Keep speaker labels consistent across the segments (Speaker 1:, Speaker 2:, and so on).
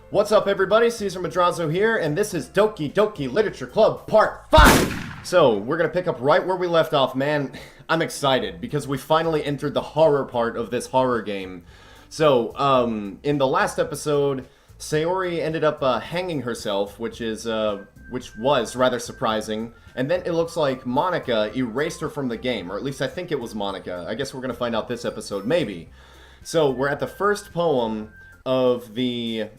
Speaker 1: What's up, everybody? Caesar Madrazo here, and this is Doki Doki Literature Club Part 5! So, we're gonna pick up right where we left off, man. I'm excited, because we finally entered the horror part of this horror game. So, in the last episode, Sayori ended up hanging herself, which was rather surprising. And then it looks like Monica erased her from the game, or at least I think it was Monica. I guess we're gonna find out this episode, maybe. So, we're at the first poem of the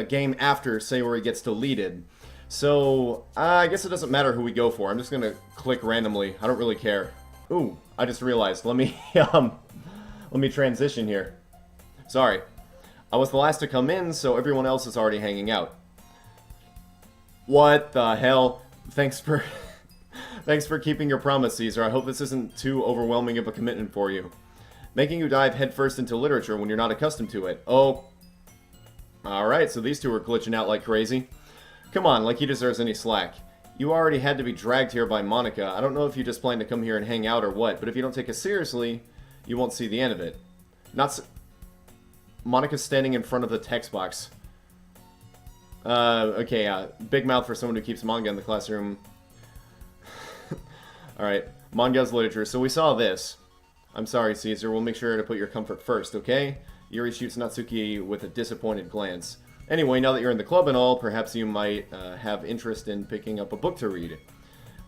Speaker 1: game after Sayori gets deleted. So, I guess it doesn't matter who we go for. I'm just gonna click randomly. I don't really care. Ooh, I just realized. Let me, let me transition here. Sorry. I was the last to come in, so everyone else is already hanging out. What the hell? Thanks for keeping your promise, Caesar. I hope this isn't too overwhelming of a commitment for you. Making you dive headfirst into literature when you're not accustomed to it. Oh. Alright, so these two are glitching out like crazy. Come on, like he deserves any slack. You already had to be dragged here by Monica. I don't know if you just plan to come here and hang out or what, but if you don't take it seriously, you won't see the end of it. Monica's standing in front of the text box. Okay, big mouth for someone who keeps manga in the classroom. Alright, manga's literature. So we saw this. I'm sorry, Caesar. We'll make sure to put your comfort first, okay? Yuri shoots Natsuki with a disappointed glance. Anyway, now that you're in the club and all, perhaps you might have interest in picking up a book to read.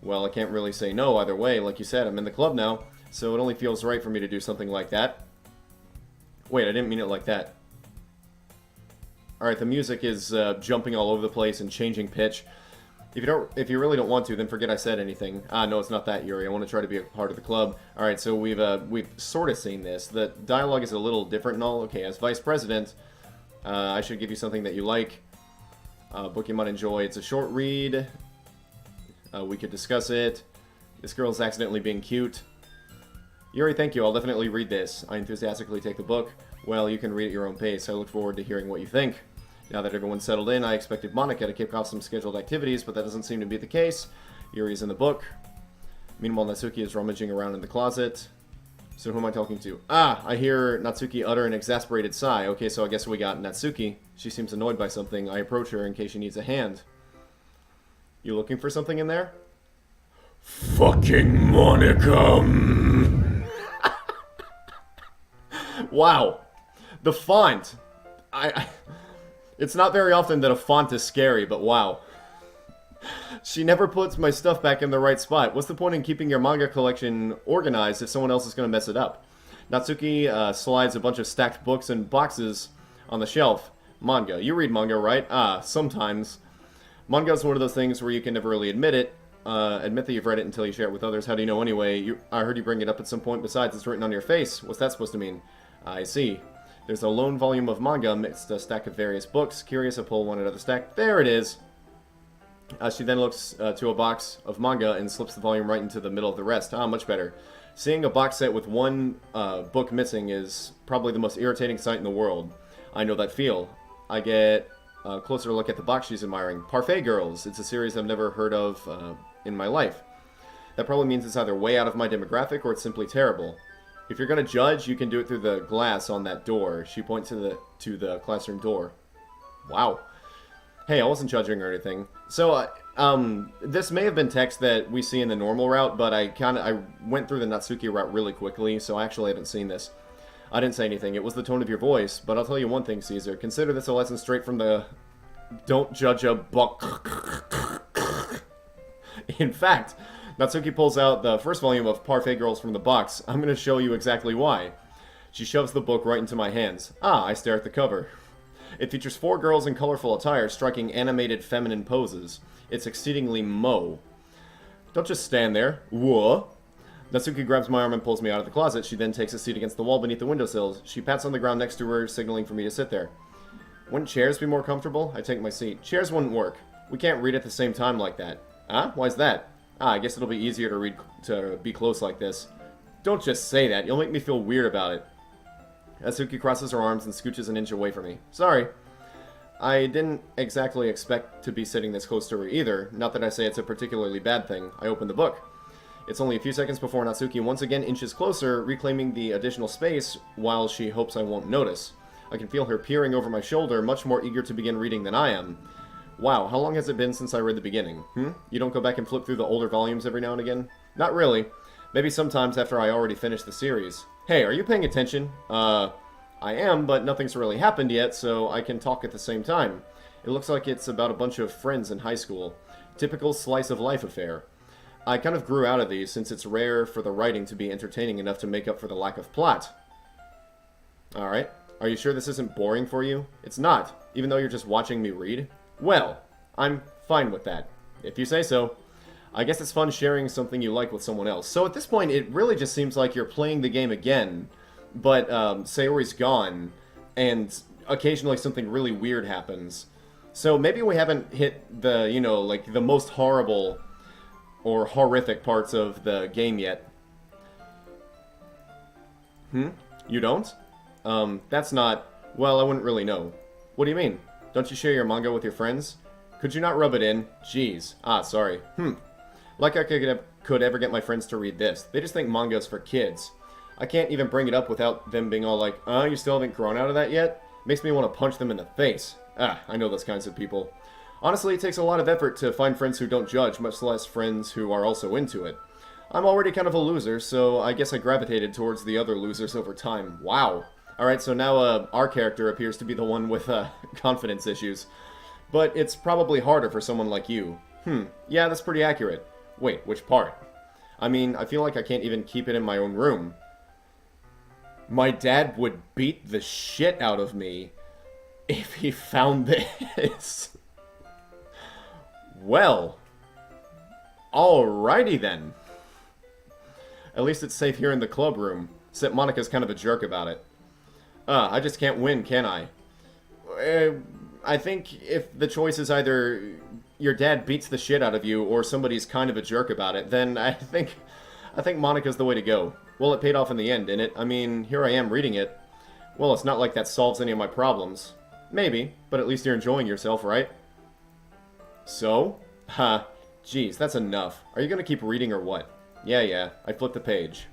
Speaker 1: Well, I can't really say no either way. Like you said, I'm in the club now, so it only feels right for me to do something like that. Wait, I didn't mean it like that. Alright, the music is jumping all over the place and changing pitch. If you really don't want to, then forget I said anything. No, it's not that, Yuri. I want to try to be a part of the club. Alright, so we've sort of seen this. The dialogue is a little different and all. Okay, as vice president, I should give you something that you like. Book you might enjoy. It's a short read. We could discuss it. This girl's accidentally being cute. Yuri, thank you. I'll definitely read this. I enthusiastically take the book. Well, you can read at your own pace. I look forward to hearing what you think. Now that everyone's settled in, I expected Monica to kick off some scheduled activities, but that doesn't seem to be the case. Yuri's in the book. Meanwhile, Natsuki is rummaging around in the closet. So who am I talking to? I hear Natsuki utter an exasperated sigh. Okay, so I guess we got Natsuki. She seems annoyed by something. I approach her in case she needs a hand. You looking for something in there? Fucking Monica! Wow. The font. It's not very often that a font is scary, but wow. She never puts my stuff back in the right spot. What's the point in keeping your manga collection organized if someone else is going to mess it up? Natsuki slides a bunch of stacked books and boxes on the shelf. Manga. You read manga, right? Sometimes. Manga is one of those things where you can never really admit it. Admit that you've read it until you share it with others. How do you know anyway? I heard you bring it up at some point. Besides, it's written on your face. What's that supposed to mean? I see. There's a lone volume of manga amidst a stack of various books. Curious, I pull one another stack. There it is! She then looks to a box of manga and slips the volume right into the middle of the rest. Much better. Seeing a box set with one book missing is probably the most irritating sight in the world. I know that feel. I get a closer look at the box she's admiring. Parfait Girls. It's a series I've never heard of in my life. That probably means it's either way out of my demographic or it's simply terrible. If you're going to judge, you can do it through the glass on that door. She points to the classroom door. Wow. Hey, I wasn't judging or anything. So, this may have been text that we see in the normal route, but I went through the Natsuki route really quickly, so I actually haven't seen this. I didn't say anything. It was the tone of your voice, but I'll tell you one thing, Caesar. Consider this a lesson straight from the don't judge a book. In fact, Natsuki pulls out the first volume of Parfait Girls from the box. I'm going to show you exactly why. She shoves the book right into my hands. I stare at the cover. It features 4 girls in colorful attire striking animated feminine poses. It's exceedingly mo. Don't just stand there. Whoa. Natsuki grabs my arm and pulls me out of the closet. She then takes a seat against the wall beneath the windowsill. She pats on the ground next to her, signaling for me to sit there. Wouldn't chairs be more comfortable? I take my seat. Chairs wouldn't work. We can't read at the same time like that. Why's that? I guess it'll be easier to be close like this. Don't just say that. You'll make me feel weird about it. Natsuki crosses her arms and scooches an inch away from me. Sorry. I didn't exactly expect to be sitting this close to her either. Not that I say it's a particularly bad thing. I open the book. It's only a few seconds before Natsuki once again inches closer, reclaiming the additional space while she hopes I won't notice. I can feel her peering over my shoulder, much more eager to begin reading than I am. Wow, how long has it been since I read the beginning? You don't go back and flip through the older volumes every now and again? Not really. Maybe sometimes after I already finished the series. Hey, are you paying attention? I am, but nothing's really happened yet, so I can talk at the same time. It looks like it's about a bunch of friends in high school. Typical slice-of-life affair. I kind of grew out of these, since it's rare for the writing to be entertaining enough to make up for the lack of plot. Alright. Are you sure this isn't boring for you? It's not, even though you're just watching me read. Well, I'm fine with that, if you say so. I guess it's fun sharing something you like with someone else. So at this point, it really just seems like you're playing the game again, but Sayori's gone, and occasionally something really weird happens. So maybe we haven't hit the, you know, like the most horrible or horrific parts of the game yet. You don't? That's not... Well, I wouldn't really know. What do you mean? Don't you share your manga with your friends? Could you not rub it in? Jeez. Ah, sorry. Like I could ever get my friends to read this. They just think manga's for kids. I can't even bring it up without them being all like, you still haven't grown out of that yet? Makes me want to punch them in the face. I know those kinds of people. Honestly, it takes a lot of effort to find friends who don't judge, much less friends who are also into it. I'm already kind of a loser, so I guess I gravitated towards the other losers over time. Wow. Alright, so now our character appears to be the one with confidence issues. But it's probably harder for someone like you. Yeah, that's pretty accurate. Wait, which part? I mean, I feel like I can't even keep it in my own room. My dad would beat the shit out of me if he found this. Well, alrighty then. At least it's safe here in the club room, except Monika's kind of a jerk about it. I just can't win, can I? I think if the choice is either your dad beats the shit out of you or somebody's kind of a jerk about it, then I think Monika's the way to go. Well, it paid off in the end, didn't it? I mean, here I am reading it. Well, it's not like that solves any of my problems. Maybe, but at least you're enjoying yourself, right? So? Geez, that's enough. Are you gonna keep reading or what? Yeah, I flipped the page.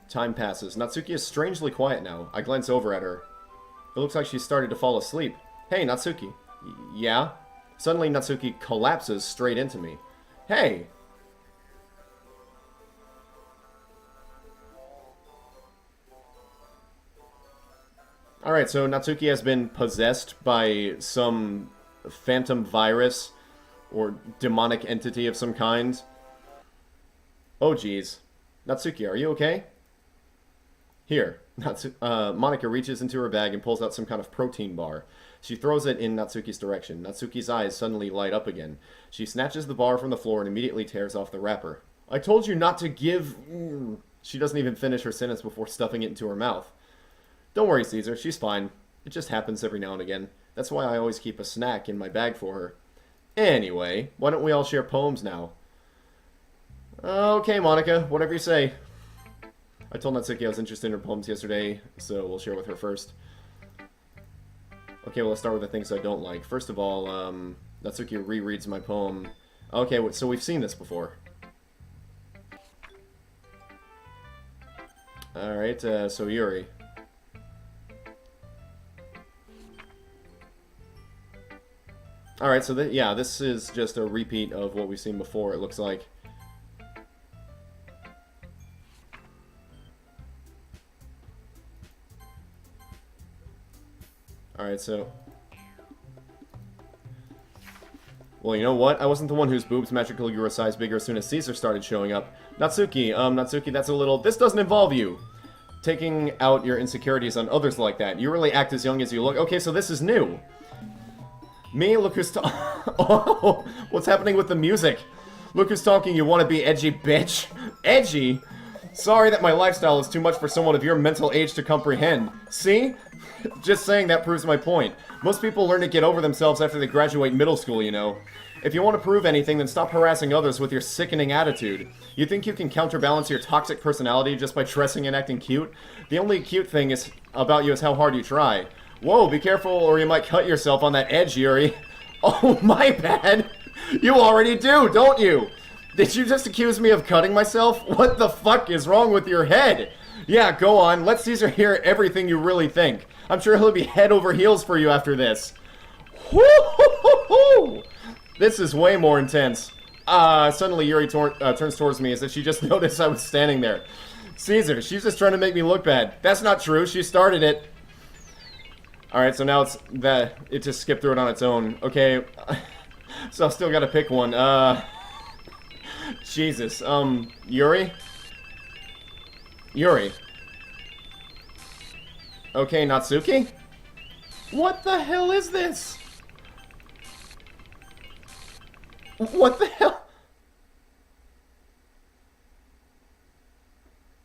Speaker 1: Time passes. Natsuki is strangely quiet now. I glance over at her. It looks like she's started to fall asleep. Hey, Natsuki. Yeah? Suddenly, Natsuki collapses straight into me. Hey! Alright, so Natsuki has been possessed by some phantom virus or demonic entity of some kind. Oh, geez. Natsuki, are you okay? Here. Monika reaches into her bag and pulls out some kind of protein bar. She throws it in Natsuki's direction. Natsuki's eyes suddenly light up again. She snatches the bar from the floor and immediately tears off the wrapper. I told you not to give... She doesn't even finish her sentence before stuffing it into her mouth. Don't worry, Caesar. She's fine. It just happens every now and again. That's why I always keep a snack in my bag for her. Anyway, why don't we all share poems now? Okay, Monika. Whatever you say. I told Natsuki I was interested in her poems yesterday, so we'll share with her first. Okay, well, let's start with the things I don't like. First of all, Natsuki rereads my poem. Okay, so we've seen this before. Alright, so Yuri. Alright, so yeah, this is just a repeat of what we've seen before, it looks like. Alright, so... Well, you know what? I wasn't the one whose boobs magically grew a size bigger as soon as Caesar started showing up. Natsuki, Natsuki, that's a little... This doesn't involve you! Taking out your insecurities on others like that. You really act as young as you look. Okay, so this is new. Me? Look who's Oh, what's happening with the music? Look who's talking, you want to be edgy, bitch. Edgy? Sorry that my lifestyle is too much for someone of your mental age to comprehend. See? Just saying that proves my point. Most people learn to get over themselves after they graduate middle school, you know. If you want to prove anything, then stop harassing others with your sickening attitude. You think you can counterbalance your toxic personality just by dressing and acting cute? The only cute thing about you is how hard you try. Whoa, be careful or you might cut yourself on that edge, Yuri. Oh, my bad. You already do, don't you? Did you just accuse me of cutting myself? What the fuck is wrong with your head? Yeah, go on. Let Caesar hear everything you really think. I'm sure he'll be head over heels for you after this. Woo-hoo-hoo-hoo! This is way more intense. Suddenly Yuri turns towards me as if she just noticed I was standing there. Caesar, she's just trying to make me look bad. That's not true. She started it. Alright, so now it just skipped through it on its own. Okay, so I've still got to pick one. Jesus. Yuri? Yuri. Okay, Natsuki? What the hell is this? What the hell?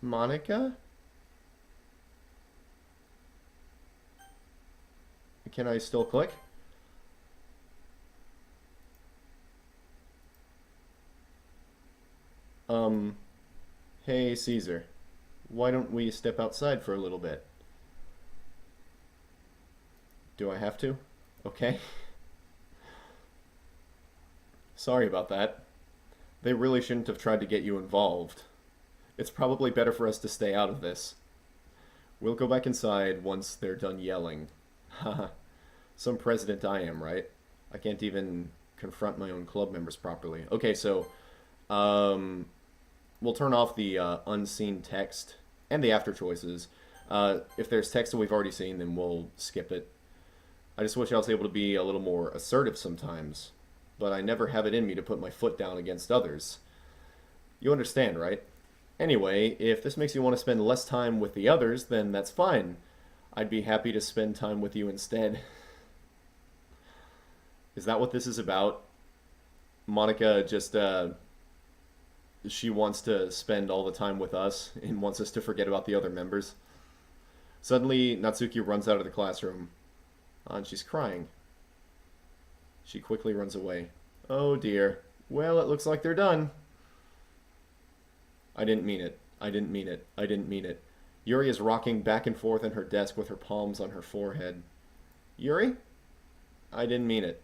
Speaker 1: Monica? Can I still click? Hey Caesar, why don't we step outside for a little bit? Do I have to? Okay. Sorry about that. They really shouldn't have tried to get you involved. It's probably better for us to stay out of this. We'll go back inside once they're done yelling. Haha. Some president I am, right? I can't even confront my own club members properly. Okay, so, we'll turn off the unseen text and the after choices. If there's text that we've already seen, then we'll skip it. I just wish I was able to be a little more assertive sometimes, but I never have it in me to put my foot down against others. You understand, right? Anyway, if this makes you want to spend less time with the others, then that's fine. I'd be happy to spend time with you instead. Is that what this is about? Monica just, she wants to spend all the time with us and wants us to forget about the other members. Suddenly, Natsuki runs out of the classroom. And she's crying. She quickly runs away. Oh dear. Well, it looks like they're done. I didn't mean it. I didn't mean it. I didn't mean it. Yuri is rocking back and forth in her desk with her palms on her forehead. Yuri? I didn't mean it.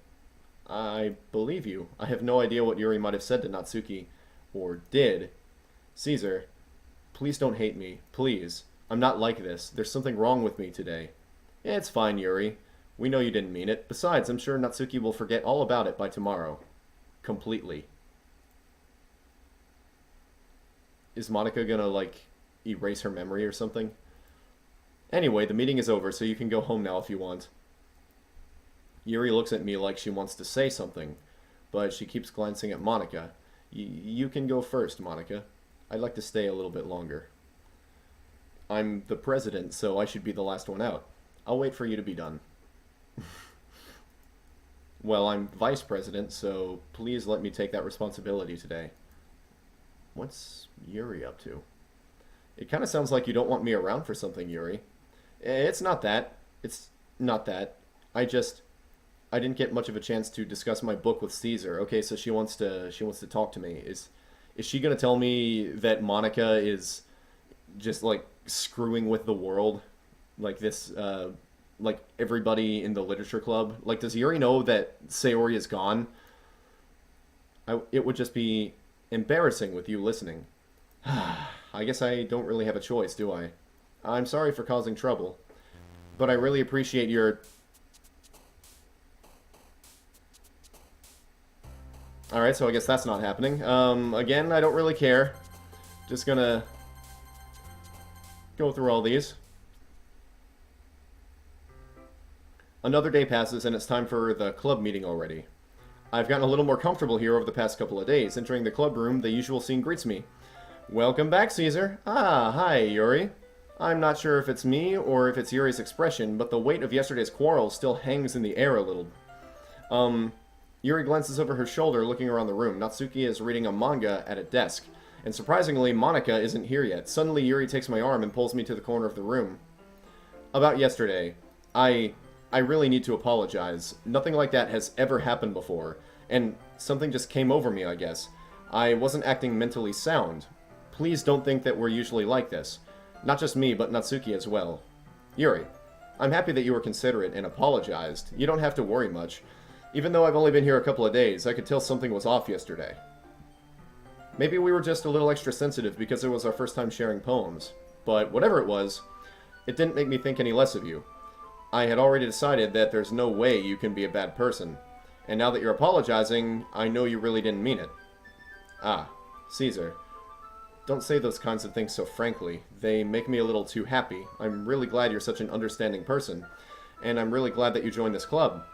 Speaker 1: I believe you. I have no idea what Yuri might have said to Natsuki. Or did. Caesar, please don't hate me. Please. I'm not like this. There's something wrong with me today. Yeah, it's fine, Yuri. We know you didn't mean it. Besides, I'm sure Natsuki will forget all about it by tomorrow. Completely. Is Monica gonna, like, erase her memory or something? Anyway, the meeting is over, so you can go home now if you want. Yuri looks at me like she wants to say something, but she keeps glancing at Monica. You can go first, Monica. I'd like to stay a little bit longer. I'm the president, so I should be the last one out. I'll wait for you to be done. Well, I'm vice president, so please let me take that responsibility today. What's Yuri up to? It kind of sounds like you don't want me around for something, Yuri. It's not that. It's not that. I didn't get much of a chance to discuss my book with Caesar. Okay, so she wants to talk to me. Is she gonna tell me that Monica is just like screwing with the world, like this, like everybody in the literature club? Like, does Yuri know that Sayori is gone? It would just be embarrassing with you listening. I guess I don't really have a choice, do I? I'm sorry for causing trouble, but I really appreciate your... Alright, so I guess that's not happening. Again, I don't really care. Just gonna go through all these. Another day passes and it's time for the club meeting already. I've gotten a little more comfortable here over the past couple of days. Entering the club room, the usual scene greets me. Welcome back, Caesar. Ah, hi, Yuri. I'm not sure if it's me or if it's Yuri's expression, but the weight of yesterday's quarrel still hangs in the air a little. Yuri glances over her shoulder, looking around the room. Natsuki is reading a manga at a desk. And surprisingly, Monica isn't here yet. Suddenly, Yuri takes my arm and pulls me to the corner of the room. About yesterday, I really need to apologize. Nothing like that has ever happened before. And something just came over me, I guess. I wasn't acting mentally sound. Please don't think that we're usually like this. Not just me, but Natsuki as well. Yuri, I'm happy that you were considerate and apologized. You don't have to worry much. Even though I've only been here a couple of days, I could tell something was off yesterday. Maybe we were just a little extra sensitive because it was our first time sharing poems. but whatever it was, it didn't make me think any less of you. I had already decided that there's no way you can be a bad person, and now that you're apologizing, I know you really didn't mean it. Ah, Caesar. Don't say those kinds of things so frankly. They make me a little too happy. I'm really glad you're such an understanding person, and I'm really glad that you joined this club.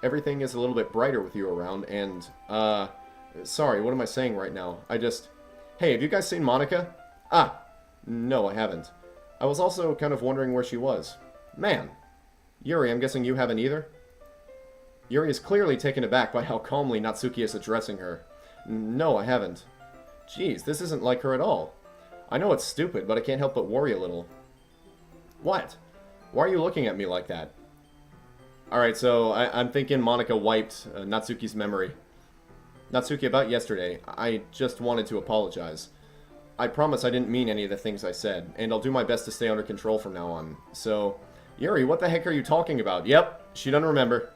Speaker 1: Everything is a little bit brighter with you around, and, sorry, what am I saying right now? Hey, have you guys seen Monica? Ah, no, I haven't. I was also kind of wondering where she was. Man. Yuri, I'm guessing you haven't either? Yuri is clearly taken aback by how calmly Natsuki is addressing her. No, I haven't. Jeez, this isn't like her at all. I know it's stupid, but I can't help but worry a little. What? Why are you looking at me like that? Alright, so I'm thinking Monica wiped Natsuki's memory. Natsuki, about yesterday, I just wanted to apologize. I promise I didn't mean any of the things I said, and I'll do my best to stay under control from now on. So, Yuri, what the heck are you talking about? Yep, she doesn't remember.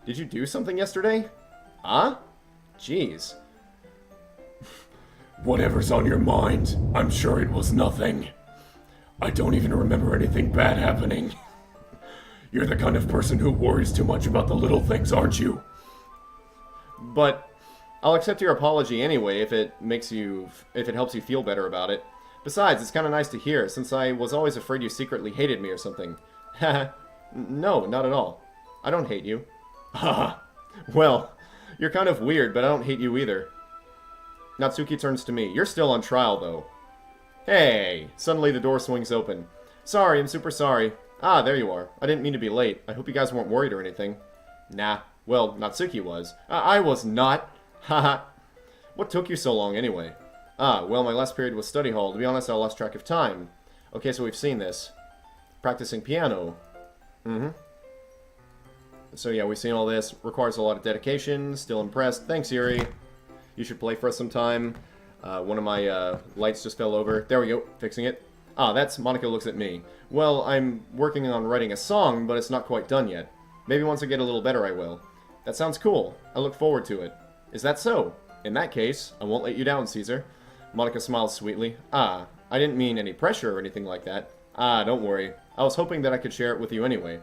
Speaker 1: Did you do something yesterday? Huh? Jeez.
Speaker 2: Whatever's on your mind, I'm sure it was nothing. I don't even remember anything bad happening. You're the kind of person who worries too much about the little things, aren't you?
Speaker 1: But I'll accept your apology anyway if it helps you feel better about it. Besides, it's kind of nice to hear, since I was always afraid you secretly hated me or something. Haha. No, not at all. I don't hate you. Haha. Well, you're kind of weird, but I don't hate you either. Natsuki turns to me. You're still on trial, though. Hey! Suddenly the door swings open. Sorry, I'm super sorry. Ah, there you are. I didn't mean to be late. I hope you guys weren't worried or anything. Nah. Well, Natsuki was. I was not. Haha. What took you so long, anyway? Ah, well, my last period was study hall. To be honest, I lost track of time. Okay, so we've seen this. Practicing piano. So yeah, we've seen all this. Requires a lot of dedication. Still impressed. Thanks, Yuri. You should play for us sometime. One of my lights just fell over. There we go. Fixing it. Ah, that's Monica looks at me. Well, I'm working on writing a song, but it's not quite done yet. Maybe once I get a little better, I will. That sounds cool. I look forward to it. Is that so? In that case, I won't let you down, Caesar. Monica smiles sweetly. Ah, I didn't mean any pressure or anything like that. Ah, don't worry. I was hoping that I could share it with you anyway.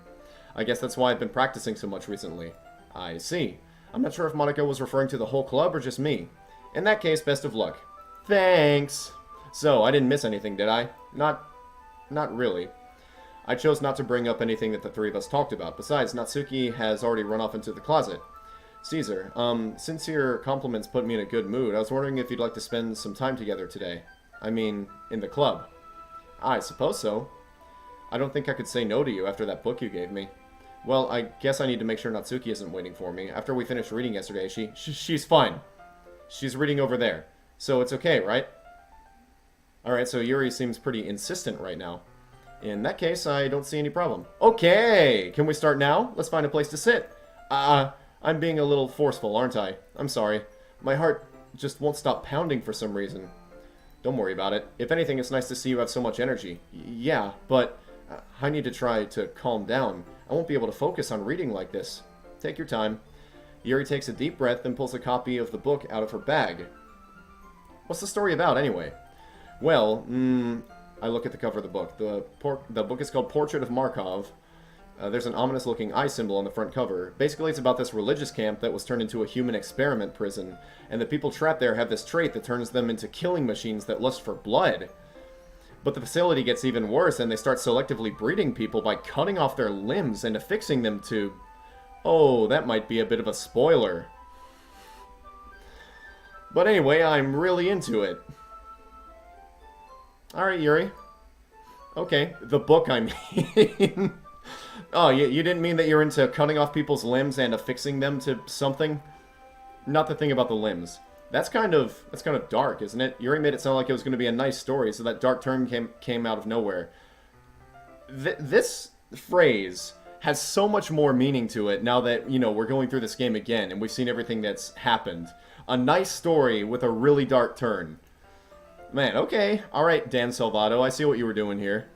Speaker 1: I guess that's why I've been practicing so much recently. I see. I'm not sure if Monica was referring to the whole club or just me. In that case, best of luck. Thanks! So, I didn't miss anything, did I? Not really. I chose not to bring up anything that the three of us talked about. Besides, Natsuki has already run off into the closet. Caesar, since your compliments put me in a good mood, I was wondering if you'd like to spend some time together today. I mean, in the club. I suppose so. I don't think I could say no to you after that book you gave me. Well, I guess I need to make sure Natsuki isn't waiting for me. After we finished reading yesterday, she's fine. She's reading over there. So it's okay, right? Alright, so Yuri seems pretty insistent right now. In that case, I don't see any problem. Okay! Can we start now? Let's find a place to sit. I'm being a little forceful, aren't I? I'm sorry. My heart just won't stop pounding for some reason. Don't worry about it. If anything, it's nice to see you have so much energy. Yeah, but I need to try to calm down. I won't be able to focus on reading like this. Take your time. Yuri takes a deep breath and pulls a copy of the book out of her bag. What's the story about, anyway? Well, I look at the cover of the book. The book is called Portrait of Markov. There's an ominous-looking eye symbol on the front cover. Basically, it's about this religious camp that was turned into a human experiment prison, and the people trapped there have this trait that turns them into killing machines that lust for blood. But the facility gets even worse, and they start selectively breeding people by cutting off their limbs and affixing them to... Oh, that might be a bit of a spoiler. But anyway, I'm really into it. Alright, Yuri. Okay, the book, I mean. Oh, you didn't mean that you're into cutting off people's limbs and affixing them to something? Not the thing about the limbs. That's kind of dark, isn't it? Yuri made it sound like it was going to be a nice story, so that dark turn came out of nowhere. This phrase has so much more meaning to it now that, you know, we're going through this game again and we've seen everything that's happened. A nice story with a really dark turn. Man, okay. Alright, Dan Salvato, I see what you were doing here.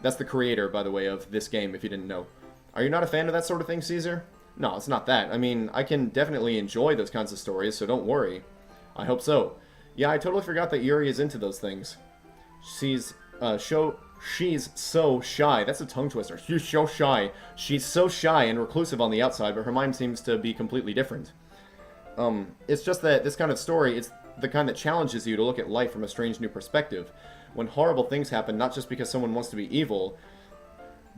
Speaker 1: That's the creator, by the way, of this game, if you didn't know. Are you not a fan of that sort of thing, Caesar? No, it's not that. I mean, I can definitely enjoy those kinds of stories, so don't worry. I hope so. Yeah, I totally forgot that Yuri is into those things. She's so shy. That's a tongue twister. She's so shy. She's so shy and reclusive on the outside, but her mind seems to be completely different. It's just that this kind of story is the kind that challenges you to look at life from a strange new perspective. When horrible things happen, not just because someone wants to be evil,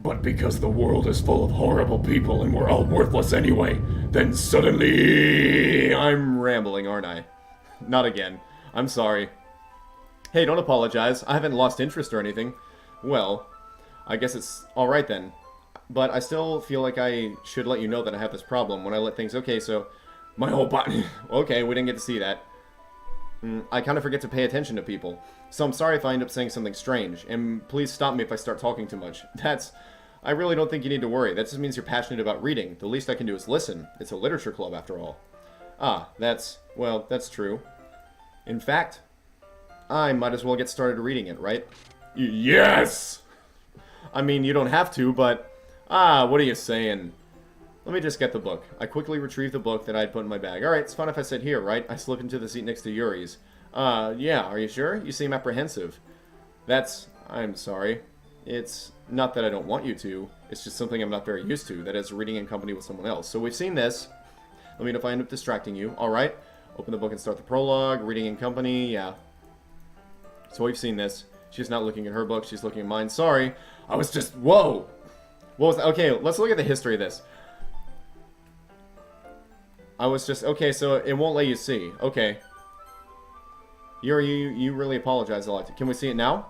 Speaker 2: but because the world is full of horrible people and we're all worthless anyway, then suddenly...
Speaker 1: I'm rambling, aren't I? Not again. I'm sorry. Hey, don't apologize. I haven't lost interest or anything. Well, I guess it's alright then. But I still feel like I should let you know that I have this problem when I let things... Okay, so...
Speaker 2: My whole body...
Speaker 1: Okay, we didn't get to see that. I kind of forget to pay attention to people. So I'm sorry if I end up saying something strange. And please stop me if I start talking too much. I really don't think you need to worry. That just means you're passionate about reading. The least I can do is listen. It's a literature club, after all. Ah, that's true. In fact, I might as well get started reading it, right?
Speaker 2: Yes!
Speaker 1: I mean, you don't have to, but... what are you saying? Let me just get the book. I quickly retrieve the book that I had put in my bag. Alright, it's fine if I sit here, right? I slip into the seat next to Yuri's. Yeah, are you sure? You seem apprehensive. I'm sorry. It's not that I don't want you to. It's just something I'm not very used to. That is, reading in company with someone else. So we've seen this. Let me know if I end up distracting you. Alright. Open the book and start the prologue. Reading in company, yeah. So we've seen this. She's not looking at her book. She's looking at mine. Sorry. I was just... Whoa! What was that? Okay, let's look at the history of this. I was just... Okay, so it won't let you see. Okay. Yuri, you really apologize a lot. Can we see it now?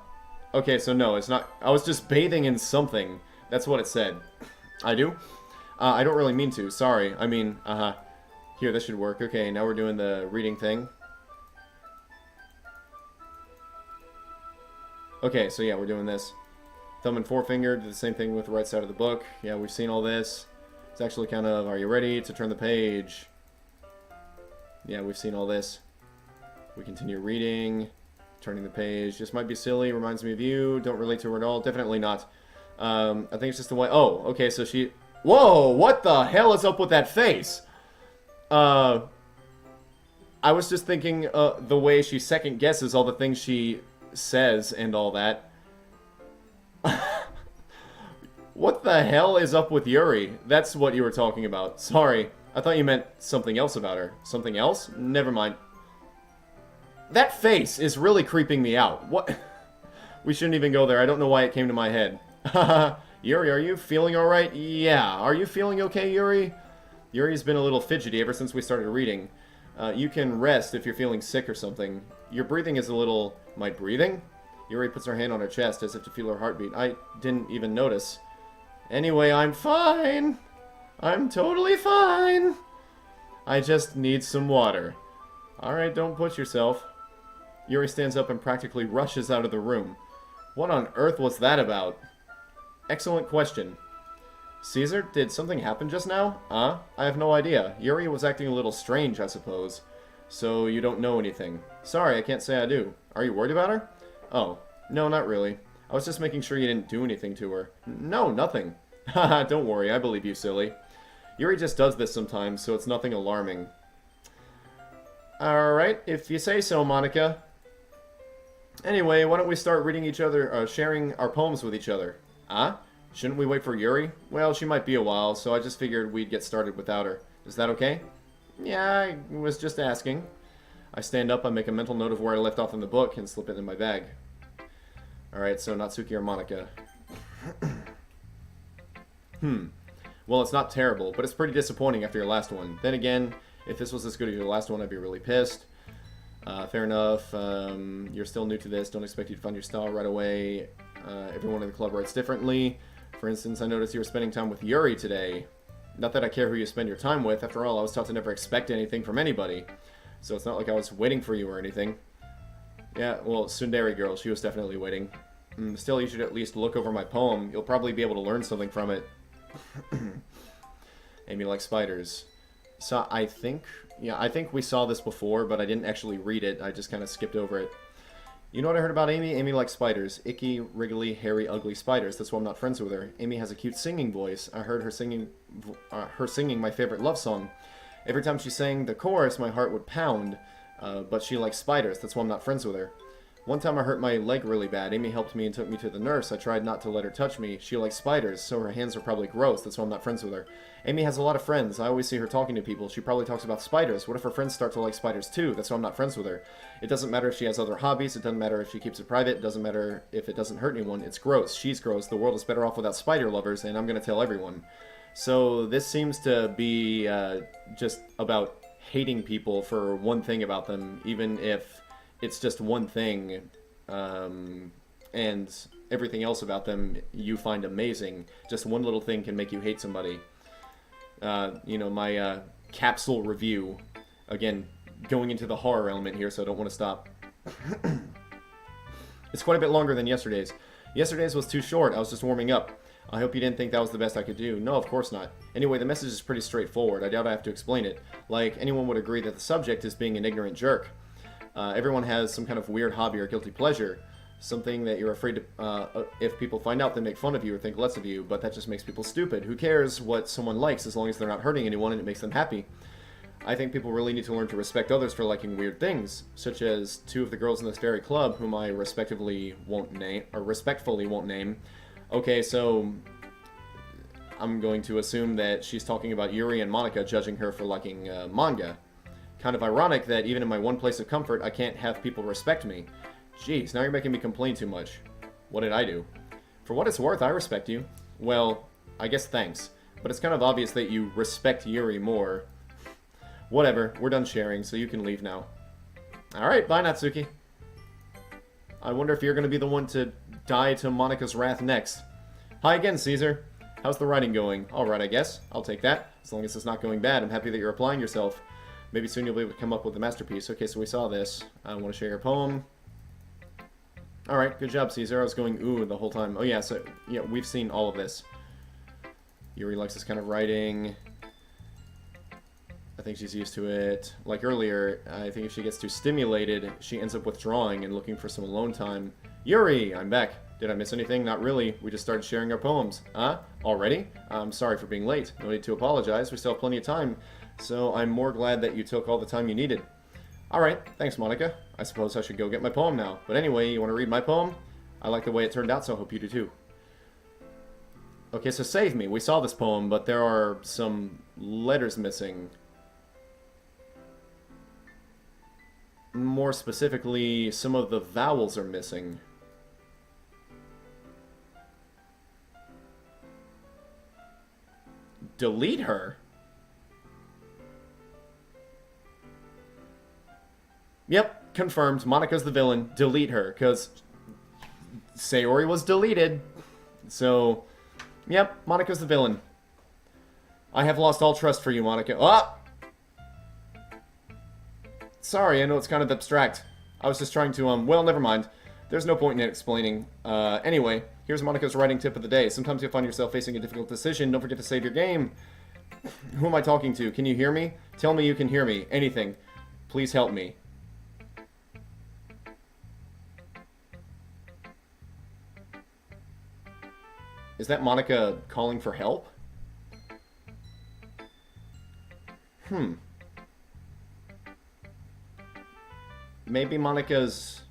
Speaker 1: Okay, so no, it's not... I was just bathing in something. That's what it said. I do? I don't really mean to. Sorry. I mean, Here, this should work. Okay, now we're doing the reading thing. Okay, so yeah, we're doing this. Thumb and forefinger, do the same thing with the right side of the book. Yeah, we've seen all this. It's actually kind of, are you ready to turn the page? Yeah, we've seen all this. We continue reading, turning the page. This might be silly, reminds me of you. Don't relate to her at all. Definitely not. I think it's just the way... Oh, okay, so she... Whoa, what the hell is up with that face? I was just thinking the way she second guesses all the things she says and all that. What the hell is up with Yuri? That's what you were talking about. Sorry. I thought you meant something else about her. Something else? Never mind. That face is really creeping me out. What? We shouldn't even go there. I don't know why it came to my head. Yuri, are you feeling alright? Yeah. Are you feeling okay, Yuri? Yuri's been a little fidgety ever since we started reading. You can rest if you're feeling sick or something. Your breathing is a little... My breathing? Yuri puts her hand on her chest as if to feel her heartbeat. I didn't even notice. Anyway, I'm fine. I'm totally fine. I just need some water. Alright, don't push yourself. Yuri stands up and practically rushes out of the room. What on earth was that about? Excellent question. Caesar, did something happen just now? I have no idea. Yuri was acting a little strange, I suppose. So you don't know anything. Sorry, I can't say I do. Are you worried about her? Oh, no, not really. I was just making sure you didn't do anything to her. No, nothing. Haha, don't worry, I believe you, silly. Yuri just does this sometimes, so it's nothing alarming. Alright, if you say so, Monica. Anyway, why don't we start reading each other, sharing our poems with each other? Shouldn't we wait for Yuri? Well, she might be a while, so I just figured we'd get started without her. Is that okay? Yeah, I was just asking. I stand up, I make a mental note of where I left off in the book, and slip it in my bag. Alright, so Natsuki or Monica. Well, it's not terrible, but it's pretty disappointing after your last one. Then again, if this was as good as your last one, I'd be really pissed. Fair enough. You're still new to this. Don't expect you to find your style right away. Everyone in the club writes differently. For instance, I noticed you were spending time with Yuri today. Not that I care who you spend your time with. After all, I was taught to never expect anything from anybody. So it's not like I was waiting for you or anything. Yeah, well, Tsundere girl, she was definitely waiting. Still, you should at least look over my poem. You'll probably be able to learn something from it. Amy likes spiders. So I think we saw this before, but I didn't actually read it. I just kind of skipped over it. You know what I heard about Amy? Amy likes spiders. Icky, wriggly, hairy, ugly spiders. That's why I'm not friends with her. Amy has a cute singing voice. I heard her singing my favorite love song. Every time she sang the chorus, my heart would pound. But she likes spiders. That's why I'm not friends with her. One time I hurt my leg really bad. Amy helped me and took me to the nurse. I tried not to let her touch me. She likes spiders, so her hands are probably gross. That's why I'm not friends with her. Amy has a lot of friends. I always see her talking to people. She probably talks about spiders. What if her friends start to like spiders too? That's why I'm not friends with her. It doesn't matter if she has other hobbies. It doesn't matter if she keeps it private. It doesn't matter if it doesn't hurt anyone. It's gross. She's gross. The world is better off without spider lovers, and I'm going to tell everyone. So this seems to be just about hating people for one thing about them, even if it's just one thing, and everything else about them you find amazing. Just one little thing can make you hate somebody. My capsule review, again, going into the horror element here, so I don't want to stop. It's quite a bit longer than yesterday's. Yesterday's was too short. I was just warming up. I hope you didn't think that was the best I could do. No, of course not. Anyway, the message is pretty straightforward. I doubt I have to explain it. Like, anyone would agree that the subject is being an ignorant jerk. Everyone has some kind of weird hobby or guilty pleasure. Something that you're afraid to, if people find out, they make fun of you or think less of you, but that just makes people stupid. Who cares what someone likes as long as they're not hurting anyone and it makes them happy? I think people really need to learn to respect others for liking weird things, such as two of the girls in this very club, whom I respectfully won't name. Okay, so I'm going to assume that she's talking about Yuri and Monika judging her for liking manga. Kind of ironic that even in my one place of comfort, I can't have people respect me. Jeez, now you're making me complain too much. What did I do? For what it's worth, I respect you. Well, I guess thanks. But it's kind of obvious that you respect Yuri more. Whatever, we're done sharing, so you can leave now. Alright, bye Natsuki. I wonder if you're going to be the one to die to Monika's wrath next. Hi again, Caesar. How's the writing going? Alright, I guess. I'll take that. As long as it's not going bad, I'm happy that you're applying yourself. Maybe soon you'll be able to come up with a masterpiece. Okay, so we saw this. I want to share your poem. Alright, good job, Caesar. I was going ooh the whole time. Oh yeah, so yeah, we've seen all of this. Yuri likes this kind of writing. I think she's used to it. Like earlier, I think if she gets too stimulated, she ends up withdrawing and looking for some alone time. Yuri, I'm back. Did I miss anything? Not really. We just started sharing our poems. Huh? Already? I'm sorry for being late. No need to apologize. We still have plenty of time. So I'm more glad that you took all the time you needed. Alright, thanks Monika. I suppose I should go get my poem now. But anyway, you want to read my poem? I like the way it turned out, so I hope you do too. Okay, so save me. We saw this poem, but there are some letters missing. More specifically, some of the vowels are missing. Delete her? Yep, confirmed. Monika's the villain. Delete her, because Sayori was deleted. So, yep, Monika's the villain. I have lost all trust for you, Monika. Ah! Sorry, I know it's kind of abstract. I was just trying to, well, never mind. There's no point in explaining. Anyway, here's Monika's writing tip of the day. Sometimes you'll find yourself facing a difficult decision. Don't forget to save your game. Who am I talking to? Can you hear me? Tell me you can hear me. Anything. Please help me. Is that Monika calling for help? Maybe Monika's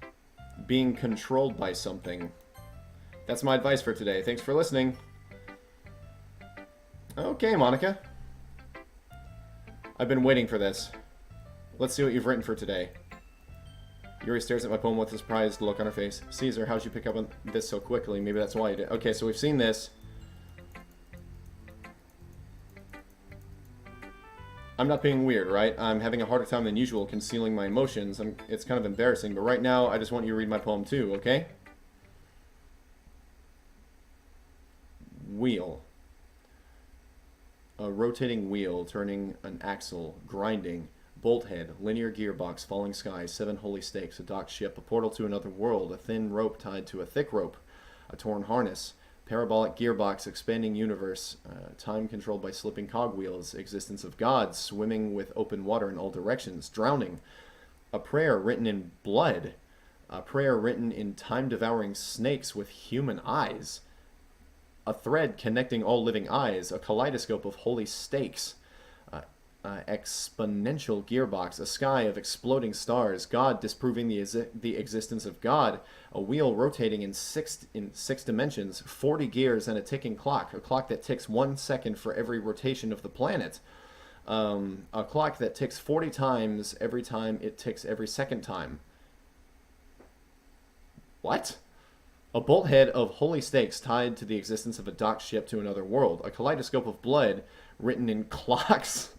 Speaker 1: being controlled by something. That's my advice for today. Thanks for listening. Okay, Monika. I've been waiting for this. Let's see what you've written for today. Yuri stares at my poem with a surprised look on her face. Caesar, how'd you pick up on this so quickly? Maybe that's why you did. Okay, so we've seen this. I'm not being weird, right? I'm having a harder time than usual concealing my emotions. It's kind of embarrassing, but right now I just want you to read my poem too, okay? Wheel. A rotating wheel, turning an axle, grinding. Bolt head, linear gearbox, falling sky, 7 holy stakes, a docked ship, a portal to another world, a thin rope tied to a thick rope, a torn harness, parabolic gearbox, expanding universe, time controlled by slipping cogwheels, existence of gods, swimming with open water in all directions, drowning, a prayer written in blood, a prayer written in time-devouring snakes with human eyes, a thread connecting all living eyes, a kaleidoscope of holy stakes, exponential gearbox, a sky of exploding stars, God disproving the existence of God, a wheel rotating in six dimensions, 40 gears, and a ticking clock, a clock that ticks 1 second for every rotation of the planet, a clock that ticks 40 times every time it ticks every second time. What? A bolthead of holy stakes tied to the existence of a docked ship to another world, a kaleidoscope of blood written in clocks.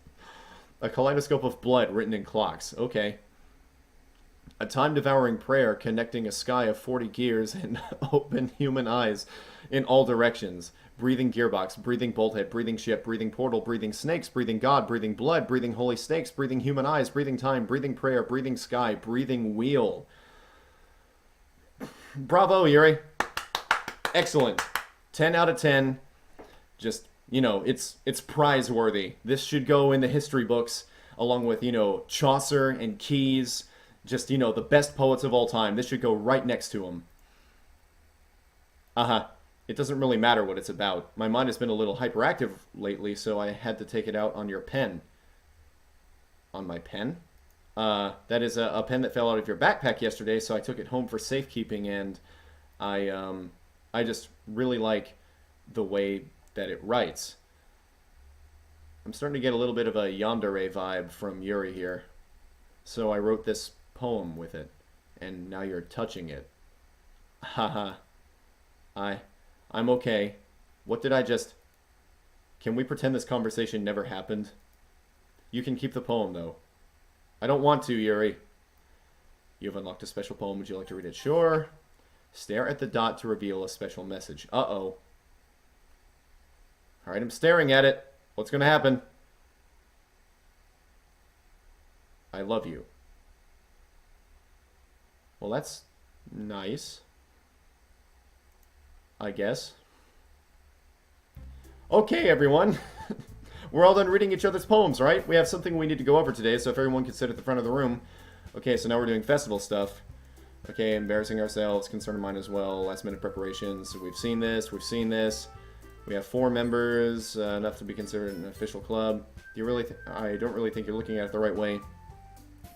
Speaker 1: A kaleidoscope of blood written in clocks. Okay. A time-devouring prayer connecting a sky of 40 gears and open human eyes in all directions. Breathing gearbox, breathing bolthead, breathing ship, breathing portal, breathing snakes, breathing God, breathing blood, breathing holy stakes, breathing human eyes, breathing time, breathing prayer, breathing sky, breathing wheel. Bravo, Yuri. Excellent. 10 out of 10. Just, you know, it's prize-worthy. This should go in the history books along with, you know, Chaucer and Keys. Just, you know, the best poets of all time. This should go right next to them. It doesn't really matter what it's about. My mind has been a little hyperactive lately, so I had to take it out on your pen. On my pen? That is a pen that fell out of your backpack yesterday, so I took it home for safekeeping, and I just really like the way that it writes. I'm starting to get a little bit of a yandere vibe from Yuri here. So I wrote this poem with it, and now you're touching it. Haha. I'm okay. What did I just... Can we pretend this conversation never happened? You can keep the poem, though. I don't want to, Yuri. You have unlocked a special poem. Would you like to read it? Sure. Stare at the dot to reveal a special message. Uh-oh. Alright, I'm staring at it. What's going to happen? I love you. Well, that's nice. I guess. Okay, everyone. We're all done reading each other's poems, right? We have something we need to go over today, so if everyone can sit at the front of the room. Okay, so now we're doing festival stuff. Okay, embarrassing ourselves, concern of mine as well, last minute preparations. So we've seen this, we've seen this. We have 4 members, enough to be considered an official club. Do you really I don't really think you're looking at it the right way.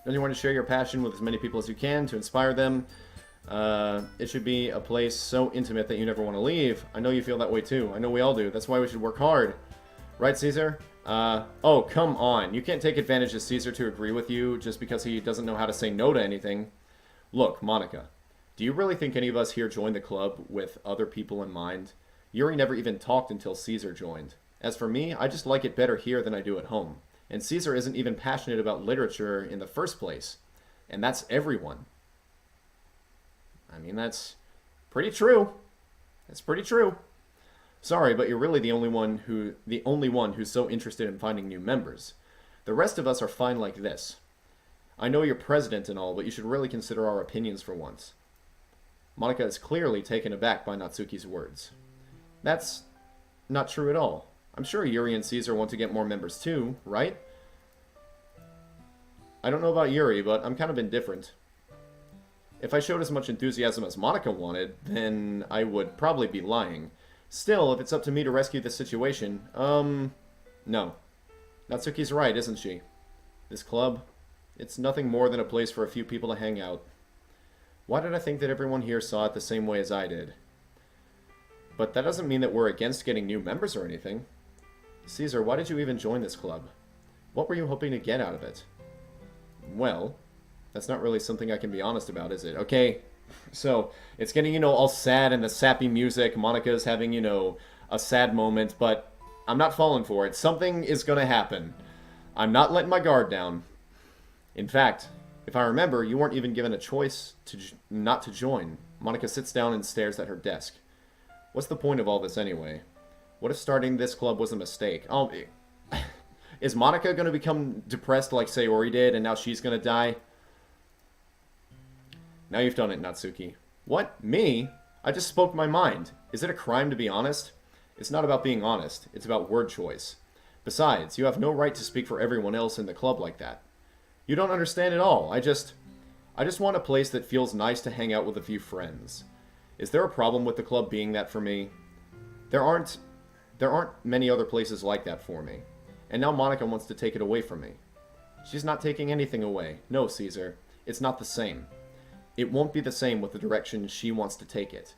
Speaker 1: Don't you want to share your passion with as many people as you can to inspire them? It should be a place so intimate that you never want to leave. I know you feel that way too. I know we all do. That's why we should work hard. Right, Caesar? Oh, come on. You can't take advantage of Caesar to agree with you just because he doesn't know how to say no to anything. Look, Monica, do you really think any of us here joined the club with other people in mind? Yuri never even talked until Caesar joined. As for me, I just like it better here than I do at home. And Caesar isn't even passionate about literature in the first place. And that's everyone. I mean, that's pretty true. That's pretty true. Sorry, but you're really the only one who's so interested in finding new members. The rest of us are fine like this. I know you're president and all, but you should really consider our opinions for once. Monica is clearly taken aback by Natsuki's words. That's not true at all. I'm sure Yuri and Caesar want to get more members too, right? I don't know about Yuri, but I'm kind of indifferent. If I showed as much enthusiasm as Monica wanted, then I would probably be lying. Still, if it's up to me to rescue this situation, no. Natsuki's right, isn't she? This club, it's nothing more than a place for a few people to hang out. Why did I think that everyone here saw it the same way as I did? But that doesn't mean that we're against getting new members or anything. Caesar, why did you even join this club? What were you hoping to get out of it? Well, that's not really something I can be honest about, is it? Okay, so it's getting, you know, all sad and the sappy music. Monica's having, you know, a sad moment, but I'm not falling for it. Something is going to happen. I'm not letting my guard down. In fact, if I remember, you weren't even given a choice to not to join. Monica sits down and stares at her desk. What's the point of all this anyway? What if starting this club was a mistake? Oh, is Monica going to become depressed like Sayori did, and now she's going to die? Now you've done it, Natsuki. What? Me? I just spoke my mind. Is it a crime to be honest? It's not about being honest. It's about word choice. Besides, you have no right to speak for everyone else in the club like that. You don't understand at all. I just want a place that feels nice to hang out with a few friends. Is there a problem with the club being that for me? There aren't many other places like that for me. And now Monica wants to take it away from me. She's not taking anything away. No, Caesar. It's not the same. It won't be the same with the direction she wants to take it.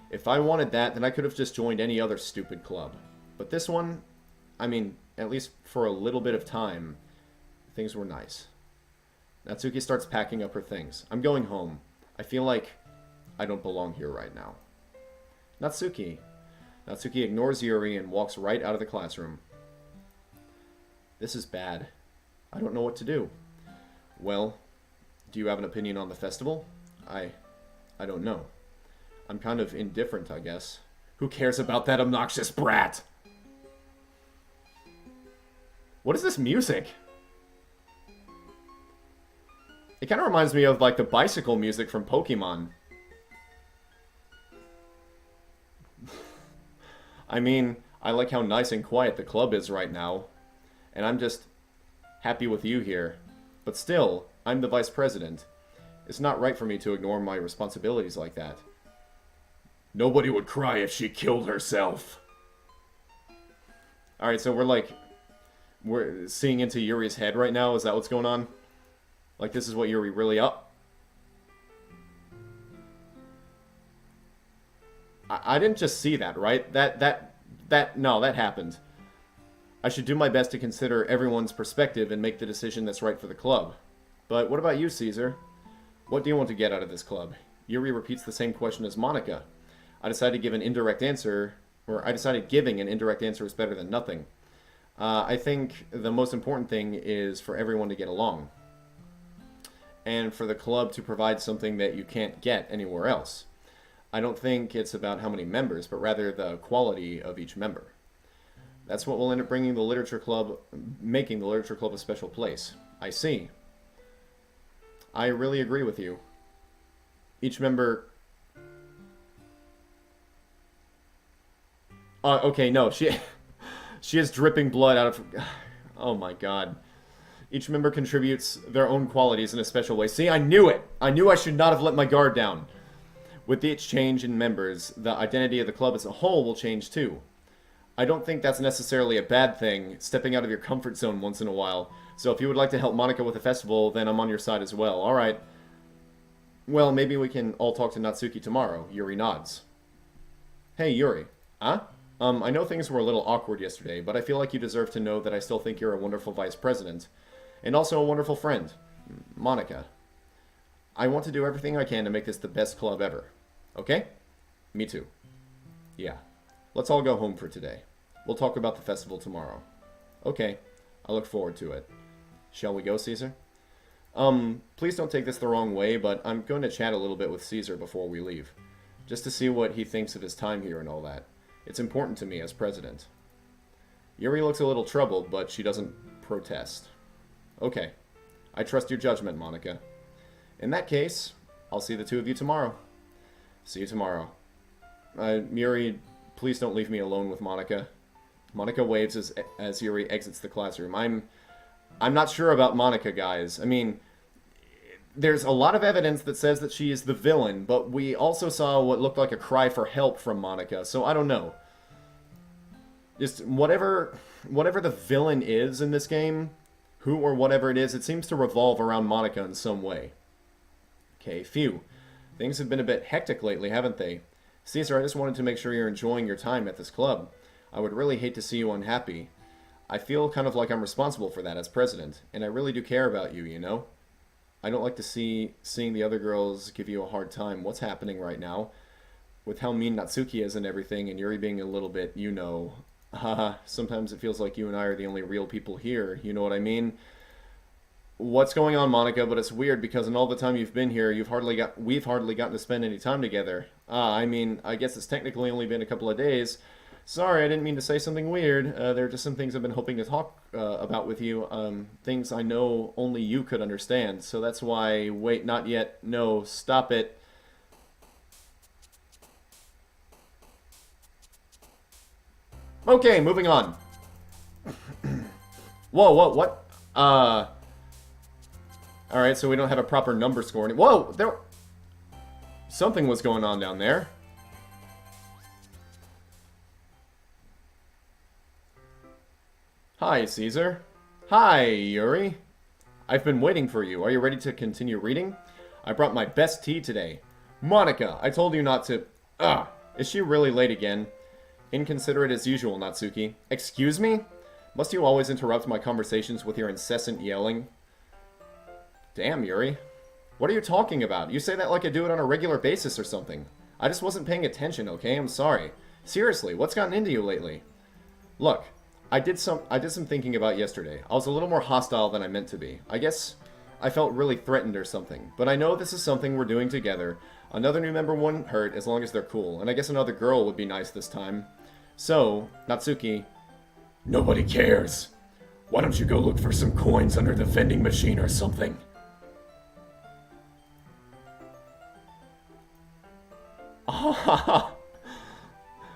Speaker 1: If I wanted that, then I could have just joined any other stupid club. But this one, I mean, at least for a little bit of time, things were nice. Natsuki starts packing up her things. I'm going home. I feel like I don't belong here right now. Natsuki. Natsuki ignores Yuri and walks right out of the classroom. This is bad. I don't know what to do. Well, do you have an opinion on the festival? I don't know. I'm kind of indifferent, I guess. Who cares about that obnoxious brat? What is this music? It kind of reminds me of, like, the bicycle music from Pokemon. I mean, I like how nice and quiet the club is right now. And I'm just happy with you here. But still, I'm the vice president. It's not right for me to ignore my responsibilities like that.
Speaker 2: Nobody would cry if she killed herself.
Speaker 1: Alright, so we're seeing into Yuri's head right now? Is that what's going on? Like, this is what Yuri really up? I didn't just see that, right? No, that happened. I should do my best to consider everyone's perspective and make the decision that's right for the club. But what about you, Caesar? What do you want to get out of this club? Yuri repeats the same question as Monica. I decided giving an indirect answer is better than nothing. I think the most important thing is for everyone to get along. And for the club to provide something that you can't get anywhere else. I don't think it's about how many members, but rather the quality of each member. That's what will end up making the literature club a special place. I see. I really agree with you. Each member... okay, no, she has dripping blood out of... Oh my god. Each member contributes their own qualities in a special way. See, I knew it! I knew I should not have let my guard down. With each change in members, the identity of the club as a whole will change too. I don't think that's necessarily a bad thing, stepping out of your comfort zone once in a while. So if you would like to help Monica with the festival, then I'm on your side as well. Alright. Well, maybe we can all talk to Natsuki tomorrow. Yuri nods. Hey, Yuri. Huh? I know things were a little awkward yesterday, but I feel like you deserve to know that I still think you're a wonderful vice president. And also a wonderful friend. Monica. I want to do everything I can to make this the best club ever. Okay? Me too. Yeah. Let's all go home for today. We'll talk about the festival tomorrow. Okay. I look forward to it. Shall we go, Caesar? Please don't take this the wrong way, but I'm going to chat a little bit with Caesar before we leave. Just to see what he thinks of his time here and all that. It's important to me as president. Yuri looks a little troubled, but she doesn't protest. Okay. I trust your judgment, Monica. In that case, I'll see the two of you tomorrow. See you tomorrow. Yuri, please don't leave me alone with Monica. Monica waves as Yuri exits the classroom. I'm not sure about Monica, guys. I mean, there's a lot of evidence that says that she is the villain, but we also saw what looked like a cry for help from Monica, so I don't know. Just whatever the villain is in this game, who or whatever it is, it seems to revolve around Monica in some way. Okay, phew. Things have been a bit hectic lately, haven't they? Caesar, I just wanted to make sure you're enjoying your time at this club. I would really hate to see you unhappy. I feel kind of like I'm responsible for that as president, and I really do care about you, you know? I don't like to seeing the other girls give you a hard time. What's happening right now? With how mean Natsuki is and everything, and Yuri being a little bit, you know... Haha, sometimes it feels like you and I are the only real people here, you know what I mean? What's going on, Monica? But it's weird because in all the time you've been here, we've hardly gotten to spend any time together. I mean, I guess it's technically only been a couple of days. Sorry, I didn't mean to say something weird. There are just some things I've been hoping to talk about with you. Things I know only you could understand. So that's why... Wait, not yet. No, stop it. Okay, moving on. Whoa, what? Alright, so we don't have a proper number score. Whoa, there... Something was going on down there. Hi, Caesar. Hi, Yuri. I've been waiting for you. Are you ready to continue reading? I brought my best tea today. Monica, I told you not to... is she really late again? Inconsiderate as usual, Natsuki. Excuse me? Must you always interrupt my conversations with your incessant yelling? Damn, Yuri. What are you talking about? You say that like I do it on a regular basis or something. I just wasn't paying attention, okay? I'm sorry. Seriously, what's gotten into you lately? Look, I did some thinking about yesterday. I was a little more hostile than I meant to be. I guess I felt really threatened or something. But I know this is something we're doing together. Another new member wouldn't hurt as long as they're cool. And I guess another girl would be nice this time. So, Natsuki...
Speaker 2: Nobody cares. Why don't you go look for some coins under the vending machine or something?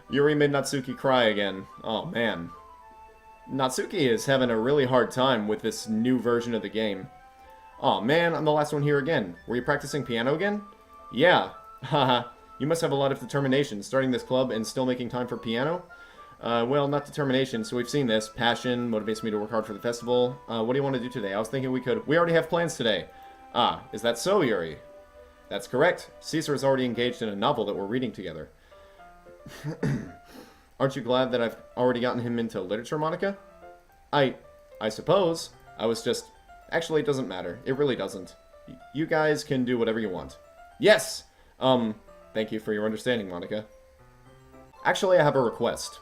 Speaker 1: Yuri made Natsuki cry again. Oh, man. Natsuki is having a really hard time with this new version of the game. Oh man, I'm the last one here again. Were you practicing piano again? Yeah. Haha. You must have a lot of determination, starting this club and still making time for piano? Well, not determination, so we've seen this. Passion motivates me to work hard for the festival. What do you want to do today? I was thinking we already have plans today. Ah, is that so, Yuri? That's correct. Caesar is already engaged in a novel that we're reading together. Aren't you glad that I've already gotten him into literature, Monica? I suppose. I was just... Actually, it doesn't matter. It really doesn't. You guys can do whatever you want. Yes! Thank you for your understanding, Monica. Actually, I have a request.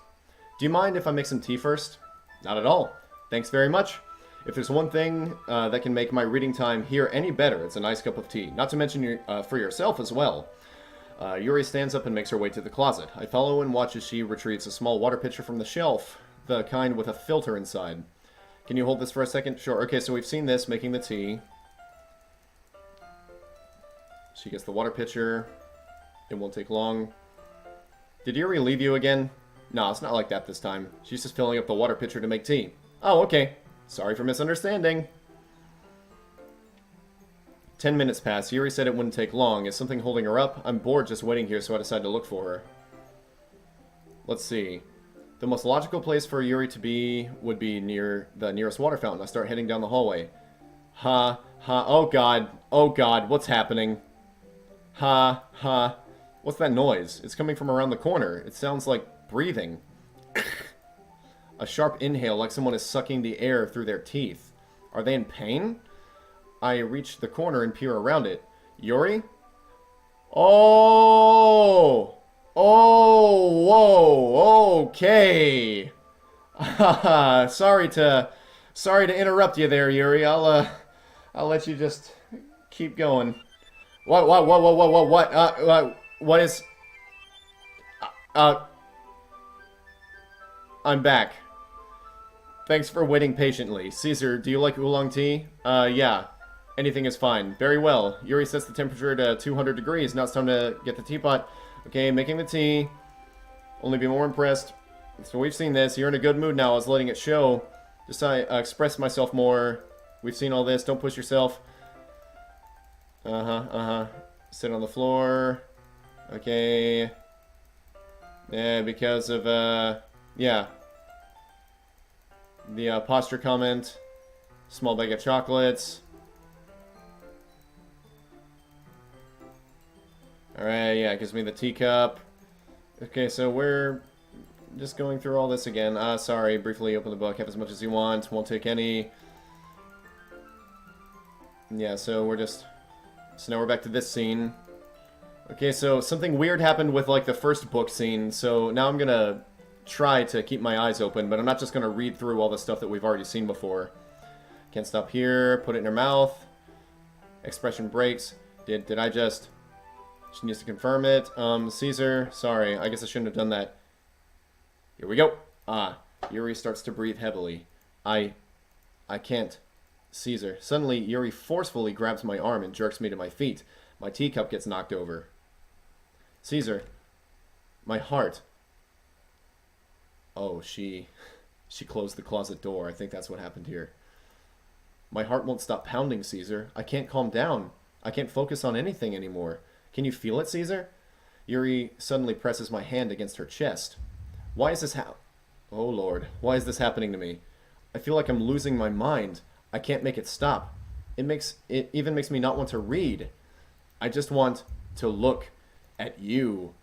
Speaker 1: Do you mind if I make some tea first? Not at all. Thanks very much. If there's one thing that can make my reading time here any better, it's a nice cup of tea. Not to mention for yourself as well. Yuri stands up and makes her way to the closet. I follow and watch as she retrieves a small water pitcher from the shelf, the kind with a filter inside. Can you hold this for a second? Sure. Okay, so we've seen this, making the tea. She gets the water pitcher. It won't take long. Did Yuri leave you again? No, it's not like that this time. She's just filling up the water pitcher to make tea. Oh, okay. Sorry for misunderstanding. 10 minutes pass. Yuri said it wouldn't take long. Is something holding her up? I'm bored just waiting here, so I decided to look for her. Let's see. The most logical place for Yuri to be would be near the nearest water fountain. I start heading down the hallway. Oh god, what's happening? What's that noise? It's coming from around the corner. It sounds like breathing. A sharp inhale, like someone is sucking the air through their teeth. Are they in pain? I reach the corner and peer around it. Yuri? Oh! Oh, whoa, okay. Sorry to interrupt you there, Yuri. I'll let you just keep going. What? What is... I'm back. Thanks for waiting patiently. Caesar, do you like oolong tea? Yeah. Anything is fine. Very well. Yuri sets the temperature to 200 degrees. Now it's time to get the teapot. Okay, making the tea. Only be more impressed. So we've seen this. You're in a good mood now. I was letting it show. Just express myself more. We've seen all this. Don't push yourself. Sit on the floor. Okay. Yeah, because of, yeah. The posture comment. Small bag of chocolates. Alright, yeah, it gives me the teacup. Okay, so we're just going through all this again. Sorry, briefly open the book, have as much as you want, won't take any. Yeah, so we're just... So now we're back to this scene. Okay, so something weird happened with, like, the first book scene, so now I'm gonna try to keep my eyes open, but I'm not just gonna read through all the stuff that we've already seen before. Can't stop here, put it in her mouth. Expression breaks. Did I just... She needs to confirm it. Caesar, sorry, I guess I shouldn't have done that. Here we go. Yuri starts to breathe heavily. I can't. Caesar. Suddenly, Yuri forcefully grabs my arm and jerks me to my feet. My teacup gets knocked over. Caesar. My heart. Oh, she closed the closet door. I think that's what happened here. My heart won't stop pounding, Caesar. I can't calm down. I can't focus on anything anymore. Can you feel it, Caesar? Yuri suddenly presses my hand against her chest. Why is this Oh, Lord. Why is this happening to me? I feel like I'm losing my mind. I can't make it stop. It even makes me not want to read. I just want to look at you.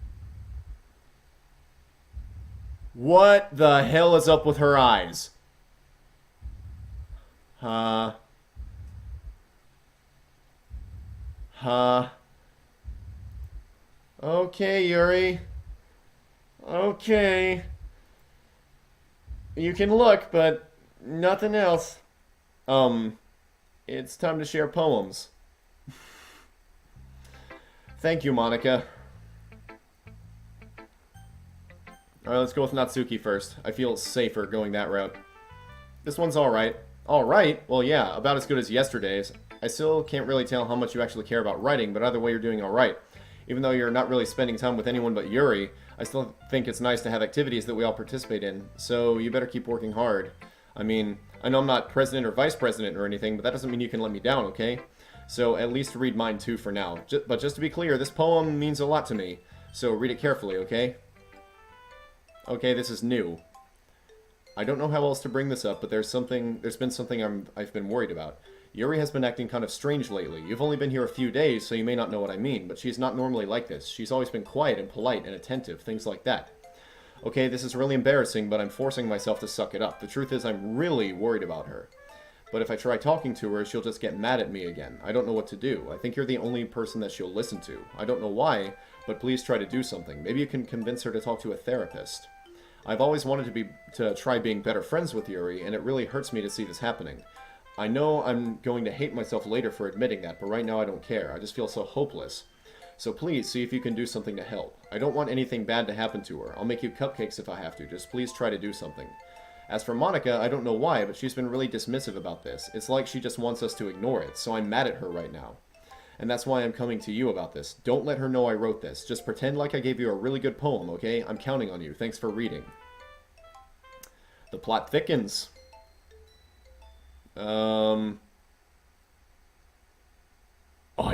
Speaker 1: What the hell is up with her eyes? Huh? Okay, Yuri. Okay. You can look, but nothing else. It's time to share poems. Thank you, Monica. Alright, let's go with Natsuki first. I feel safer going that route. This one's alright. Alright? Well, yeah, about as good as yesterday's. I still can't really tell how much you actually care about writing, but either way you're doing alright. Even though you're not really spending time with anyone but Yuri, I still think it's nice to have activities that we all participate in, so you better keep working hard. I mean, I know I'm not president or vice president or anything, but that doesn't mean you can let me down, okay? So at least read mine too for now. But just to be clear, this poem means a lot to me, so read it carefully, okay? Okay, this is new. I don't know how else to bring this up, but there's been something I've been worried about. Yuri has been acting kind of strange lately. You've only been here a few days, so you may not know what I mean, but she's not normally like this. She's always been quiet and polite and attentive, things like that. Okay, this is really embarrassing, but I'm forcing myself to suck it up. The truth is, I'm really worried about her. But if I try talking to her, she'll just get mad at me again. I don't know what to do. I think you're the only person that she'll listen to. I don't know why, but please try to do something. Maybe you can convince her to talk to a therapist. I've always wanted to try being better friends with Yuri, and it really hurts me to see this happening. I know I'm going to hate myself later for admitting that, but right now I don't care. I just feel so hopeless. So please, see if you can do something to help. I don't want anything bad to happen to her. I'll make you cupcakes if I have to. Just please try to do something. As for Monica, I don't know why, but she's been really dismissive about this. It's like she just wants us to ignore it, so I'm mad at her right now. And that's why I'm coming to you about this. Don't let her know I wrote this. Just pretend like I gave you a really good poem, okay? I'm counting on you. Thanks for reading. The plot thickens.
Speaker 2: I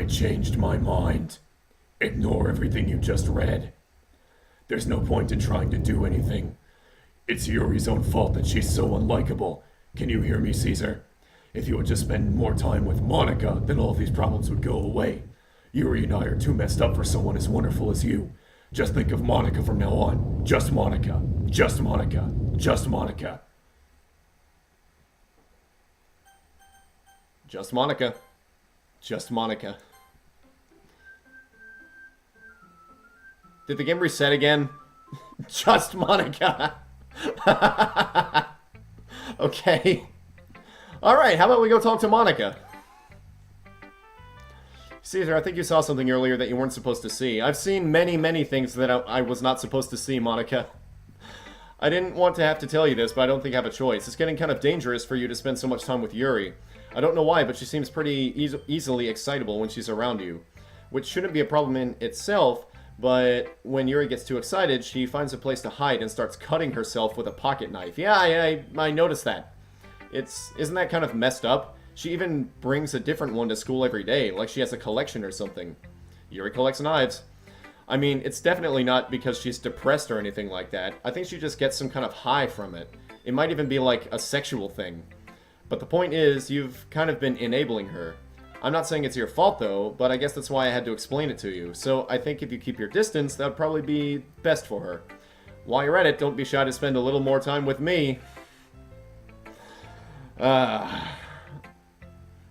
Speaker 2: changed my mind. Ignore everything you just read. There's no point in trying to do anything. It's Yuri's own fault that she's so unlikable. Can you hear me, Caesar? If you would just spend more time with Monica, then all of these problems would go away. Yuri and I are too messed up for someone as wonderful as you. Just think of Monica from now on. Just Monica. Just Monica. Just Monica.
Speaker 1: Just Monica. Just Monica. Did the game reset again? Just Monica. Okay. Alright, how about we go talk to Monica? Caesar, I think you saw something earlier that you weren't supposed to see. I've seen many, many things that I was not supposed to see, Monica. I didn't want to have to tell you this, but I don't think I have a choice. It's getting kind of dangerous for you to spend so much time with Yuri. I don't know why, but she seems pretty easily excitable when she's around you. Which shouldn't be a problem in itself, but when Yuri gets too excited, she finds a place to hide and starts cutting herself with a pocket knife. Yeah, I noticed that. Isn't that kind of messed up? She even brings a different one to school every day, like she has a collection or something. Yuri collects knives. I mean, it's definitely not because she's depressed or anything like that. I think she just gets some kind of high from it. It might even be like a sexual thing. But the point is, you've kind of been enabling her. I'm not saying it's your fault though, but I guess that's why I had to explain it to you. So I think if you keep your distance, that would probably be best for her. While you're at it, don't be shy to spend a little more time with me.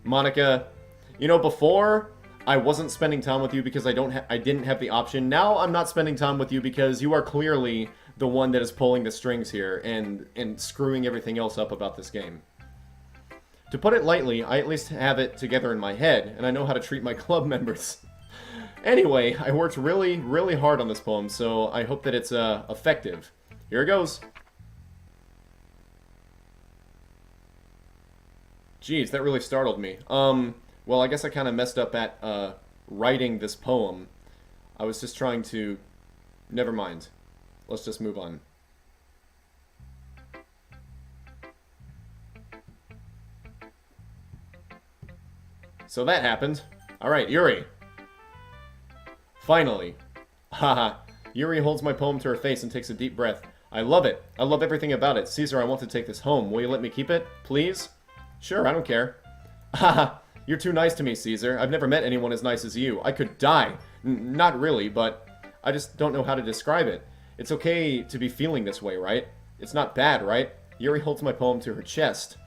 Speaker 1: Monica, you know, before I wasn't spending time with you because I didn't have the option. Now I'm not spending time with you because you are clearly the one that is pulling the strings here and screwing everything else up about this game. To put it lightly, I at least have it together in my head, and I know how to treat my club members. Anyway, I worked really, really hard on this poem, so I hope that it's effective. Here it goes. Jeez, that really startled me. Well, I guess I kind of messed up at writing this poem. I was just trying to... Never mind. Let's just move on. So that happened. Alright, Yuri. Finally. Haha. Yuri holds my poem to her face and takes a deep breath. I love it. I love everything about it. Caesar, I want to take this home. Will you let me keep it? Please? Sure, I don't care. Haha, you're too nice to me, Caesar. I've never met anyone as nice as you. I could die. Not really, but I just don't know how to describe it. It's okay to be feeling this way, right? It's not bad, right? Yuri holds my poem to her chest.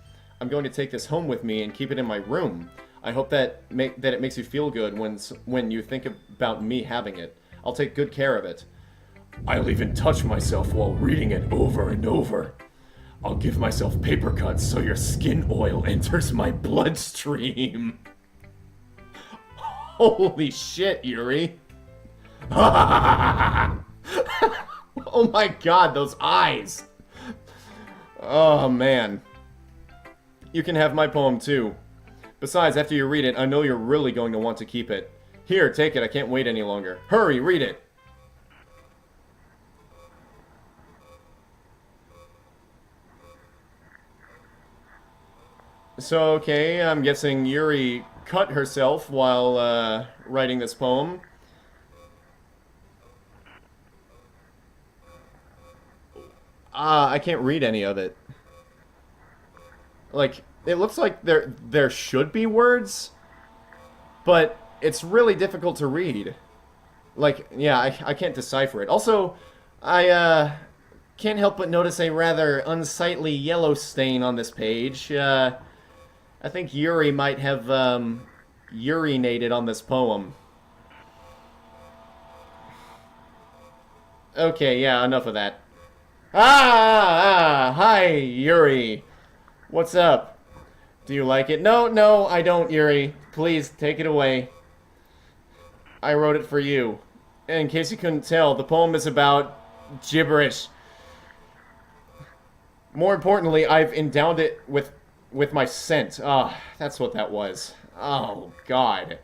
Speaker 1: I'm going to take this home with me and keep it in my room. I hope that it makes you feel good when you think about me having it. I'll take good care of it.
Speaker 2: I'll even touch myself while reading it over and over. I'll give myself paper cuts so your skin oil enters my bloodstream.
Speaker 1: Holy shit, Yuri. Oh my god, those eyes. Oh man. You can have my poem too. Besides, after you read it, I know you're really going to want to keep it. Here, take it. I can't wait any longer. Hurry, read it. So, okay, I'm guessing Yuri cut herself while writing this poem. I can't read any of it. Like, it looks like there should be words, but it's really difficult to read. Like, yeah, I can't decipher it. Also, I can't help but notice a rather unsightly yellow stain on this page. I think Yuri might have urinated on this poem. Okay, yeah, enough of that. Hi, Yuri. What's up? Do you like it? No, I don't, Yuri. Please, take it away. I wrote it for you. In case you couldn't tell, the poem is about gibberish. More importantly, I've endowed it with my scent. That's what that was. Oh, God.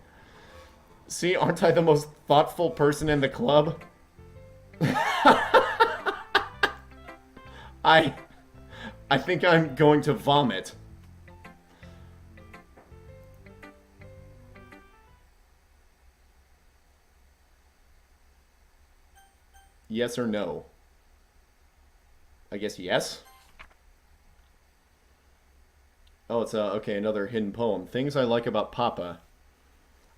Speaker 1: See, aren't I the most thoughtful person in the club? I think I'm going to vomit. Yes or no? I guess yes. Oh, it's okay, another hidden poem. Things I like about Papa.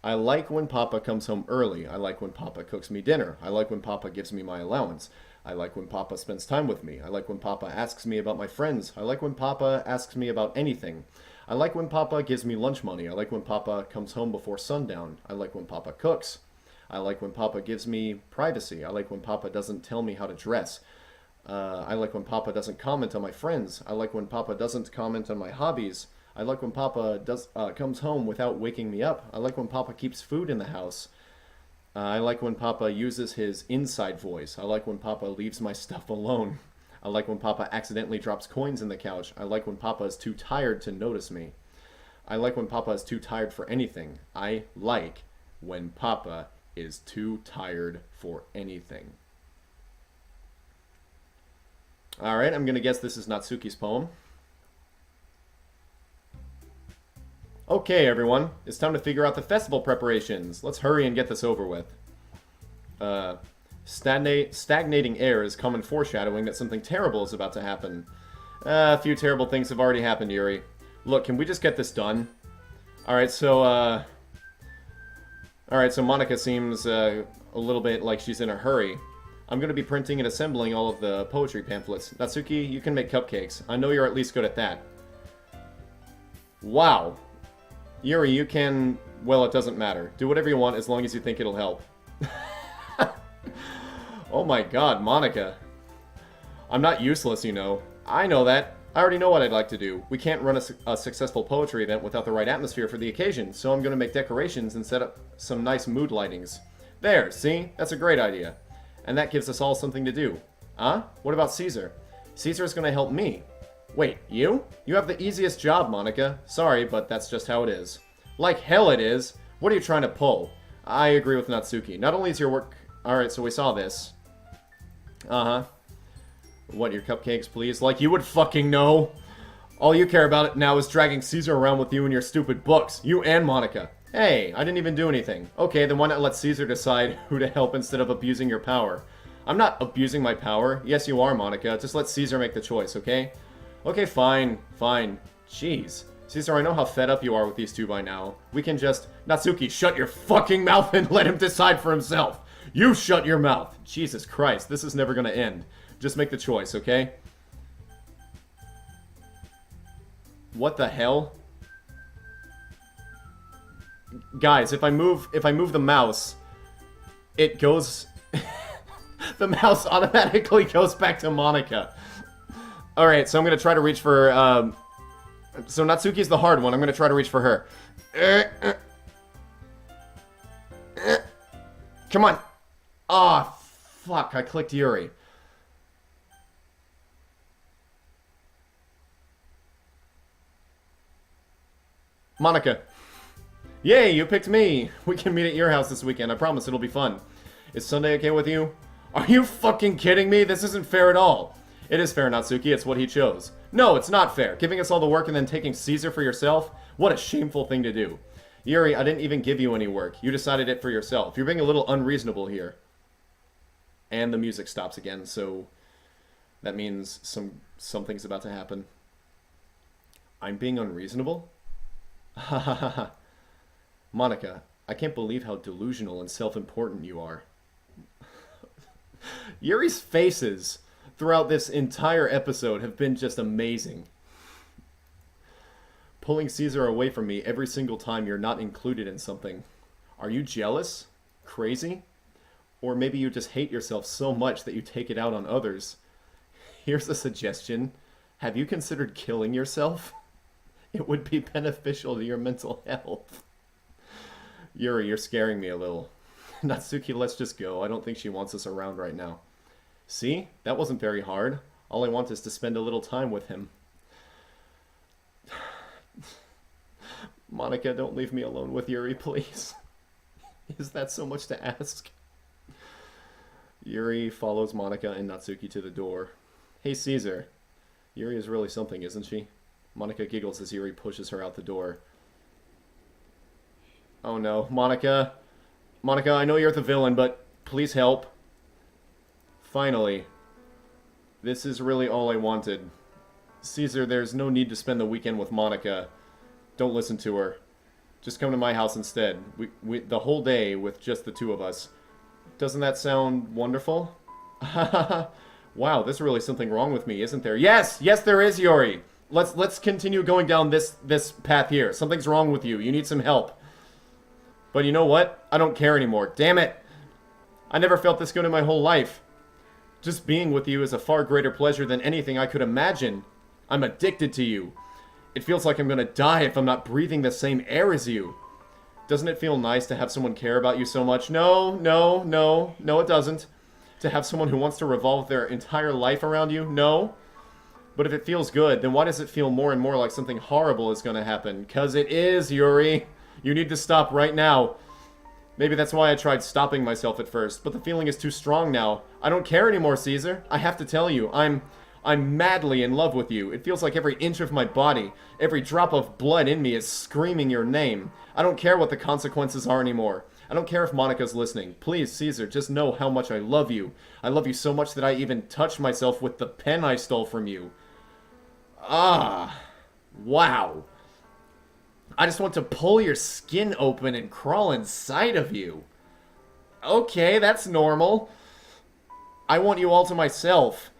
Speaker 1: I like when Papa comes home early. I like when Papa cooks me dinner. I like when Papa gives me my allowance. I like when Papa spends time with me. I like when Papa asks me about my friends. I like when Papa asks me about anything. I like when Papa gives me lunch money. I like when Papa comes home before sundown. I like when Papa cooks. I like when Papa gives me privacy. I like when Papa doesn't tell me how to dress. I like when Papa doesn't comment on my friends. I like when Papa doesn't comment on my hobbies. I like when Papa comes home without waking me up. I like when Papa keeps food in the house. I like when Papa uses his inside voice. I like when Papa leaves my stuff alone. I like when Papa accidentally drops coins in the couch. I like when Papa is too tired to notice me. I like when Papa is too tired for anything. I like when Papa is too tired for anything. Alright, I'm gonna guess this is Natsuki's poem. Okay, everyone, it's time to figure out the festival preparations. Let's hurry and get this over with. Stagnating air is common foreshadowing that something terrible is about to happen. A few terrible things have already happened, Yuri. Look, can we just get this done? Alright, so Monica seems a little bit like she's in a hurry. I'm going to be printing and assembling all of the poetry pamphlets. Natsuki, you can make cupcakes. I know you're at least good at that. Wow. Yuri, you can... Well, it doesn't matter. Do whatever you want as long as you think it'll help. Oh my god, Monica. I'm not useless, you know. I know that. I already know what I'd like to do. We can't run a successful poetry event without the right atmosphere for the occasion, so I'm going to make decorations and set up some nice mood lightings. There, see? That's a great idea. And that gives us all something to do. Huh? What about Caesar? Caesar's going to help me. Wait, you? You have the easiest job, Monica. Sorry, but that's just how it is. Like hell it is. What are you trying to pull? I agree with Natsuki. Not only is your work... Alright, so we saw this. Uh-huh. What, your cupcakes, please? Like you would fucking know. All you care about now is dragging Caesar around with you and your stupid books. You and Monica. Hey, I didn't even do anything. Okay, then why not let Caesar decide who to help instead of abusing your power? I'm not abusing my power. Yes, you are, Monica. Just let Caesar make the choice, okay? Okay, fine. Fine. Jeez. Caesar, I know how fed up you are with these two by now. We can just... Natsuki, shut your fucking mouth and let him decide for himself. You shut your mouth. Jesus Christ, this is never gonna end. Just make the choice, okay? What the hell? Guys, if I move the mouse, it goes... the mouse automatically goes back to Monica. Alright, so I'm gonna try to reach for, so Natsuki's the hard one. I'm gonna try to reach for her. Come on. Ah, oh, fuck. I clicked Yuri. Monica. Yay, you picked me. We can meet at your house this weekend. I promise it'll be fun. Is Sunday okay with you? Are you fucking kidding me? This isn't fair at all. It is fair, Natsuki. It's what he chose. No, it's not fair. Giving us all the work and then taking Caesar for yourself? What a shameful thing to do. Yuri, I didn't even give you any work. You decided it for yourself. You're being a little unreasonable here. And the music stops again, so that means something's about to happen. I'm being unreasonable? Ha ha ha ha. Monica, I can't believe how delusional and self-important you are. Yuri's faces throughout this entire episode have been just amazing. Pulling Caesar away from me every single time you're not included in something. Are you jealous? Crazy? Or maybe you just hate yourself so much that you take it out on others. Here's a suggestion. Have you considered killing yourself? It would be beneficial to your mental health. Yuri, you're scaring me a little. Natsuki, let's just go. I don't think she wants us around right now. See? That wasn't very hard. All I want is to spend a little time with him. Monica, don't leave me alone with Yuri, please. Is that so much to ask? Yuri follows Monica and Natsuki to the door. Hey, Caesar. Yuri is really something, isn't she? Monica giggles as Yuri pushes her out the door. Oh no, Monica. Monica, I know you're the villain, but please help. Finally. This is really all I wanted. Caesar, there's no need to spend the weekend with Monica. Don't listen to her. Just come to my house instead. We the whole day with just the two of us. Doesn't that sound wonderful? Wow, there's really something wrong with me, isn't there? Yes! Yes, there is, Yuri! Let's continue going down this path here. Something's wrong with you. You need some help. But you know what? I don't care anymore. Damn it! I never felt this good in my whole life. Just being with you is a far greater pleasure than anything I could imagine. I'm addicted to you. It feels like I'm gonna die if I'm not breathing the same air as you. Doesn't it feel nice to have someone care about you so much? No, it doesn't. To have someone who wants to revolve their entire life around you? No. But if it feels good, then why does it feel more and more like something horrible is gonna happen? 'Cause it is, Yuri. You need to stop right now. Maybe that's why I tried stopping myself at first, but the feeling is too strong now. I don't care anymore, Caesar. I have to tell you, I'm madly in love with you. It feels like every inch of my body, every drop of blood in me is screaming your name. I don't care what the consequences are anymore. I don't care if Monica's listening. Please, Caesar, just know how much I love you. I love you so much that I even touch myself with the pen I stole from you. Ah. Wow. I just want to pull your skin open and crawl inside of you. Okay, that's normal. I want you all to myself.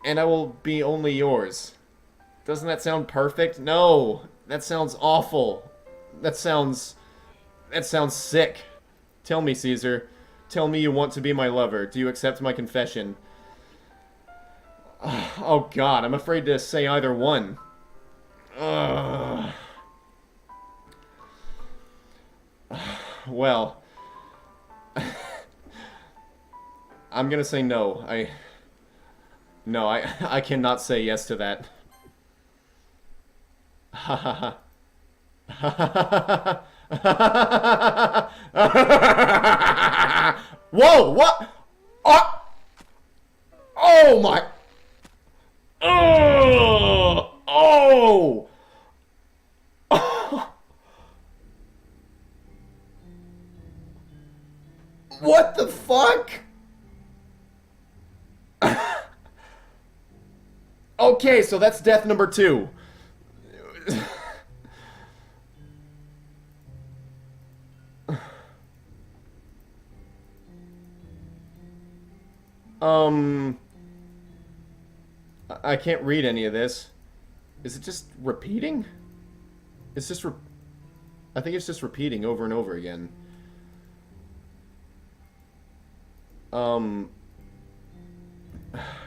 Speaker 1: And I will be only yours. Doesn't that sound perfect? No. That sounds awful. That sounds sick. Tell me, Caesar. Tell me you want to be my lover. Do you accept my confession? Oh god, I'm afraid to say either one. Well, I'm gonna say no. I cannot say yes to that. Ha ha ha. Whoa, what? Oh my. Oh. What the fuck? Okay, so that's death number 2. I can't read any of this. Is it just repeating? It's just I think it's just repeating over and over again.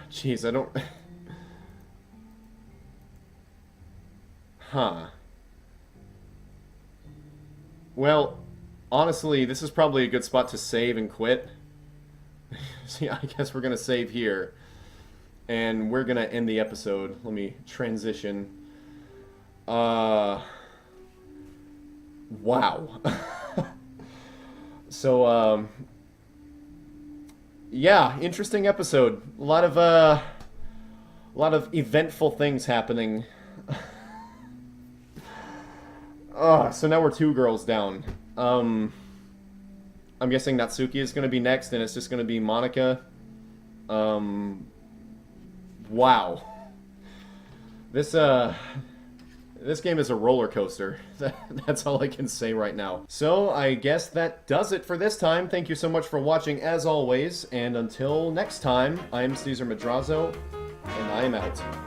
Speaker 1: Jeez, I don't... Huh. Well, honestly, this is probably a good spot to save and quit. See, I guess we're gonna save here. And we're gonna end the episode. Let me transition. Wow. So, yeah, interesting episode. A lot of eventful things happening. So now we're 2 girls down. I'm guessing Natsuki is gonna be next, and it's just gonna be Monica. Wow. This game is a roller coaster. That's all I can say right now. So, I guess that does it for this time. Thank you so much for watching, as always. And until next time, I'm Caesar Madrazo, and I'm out.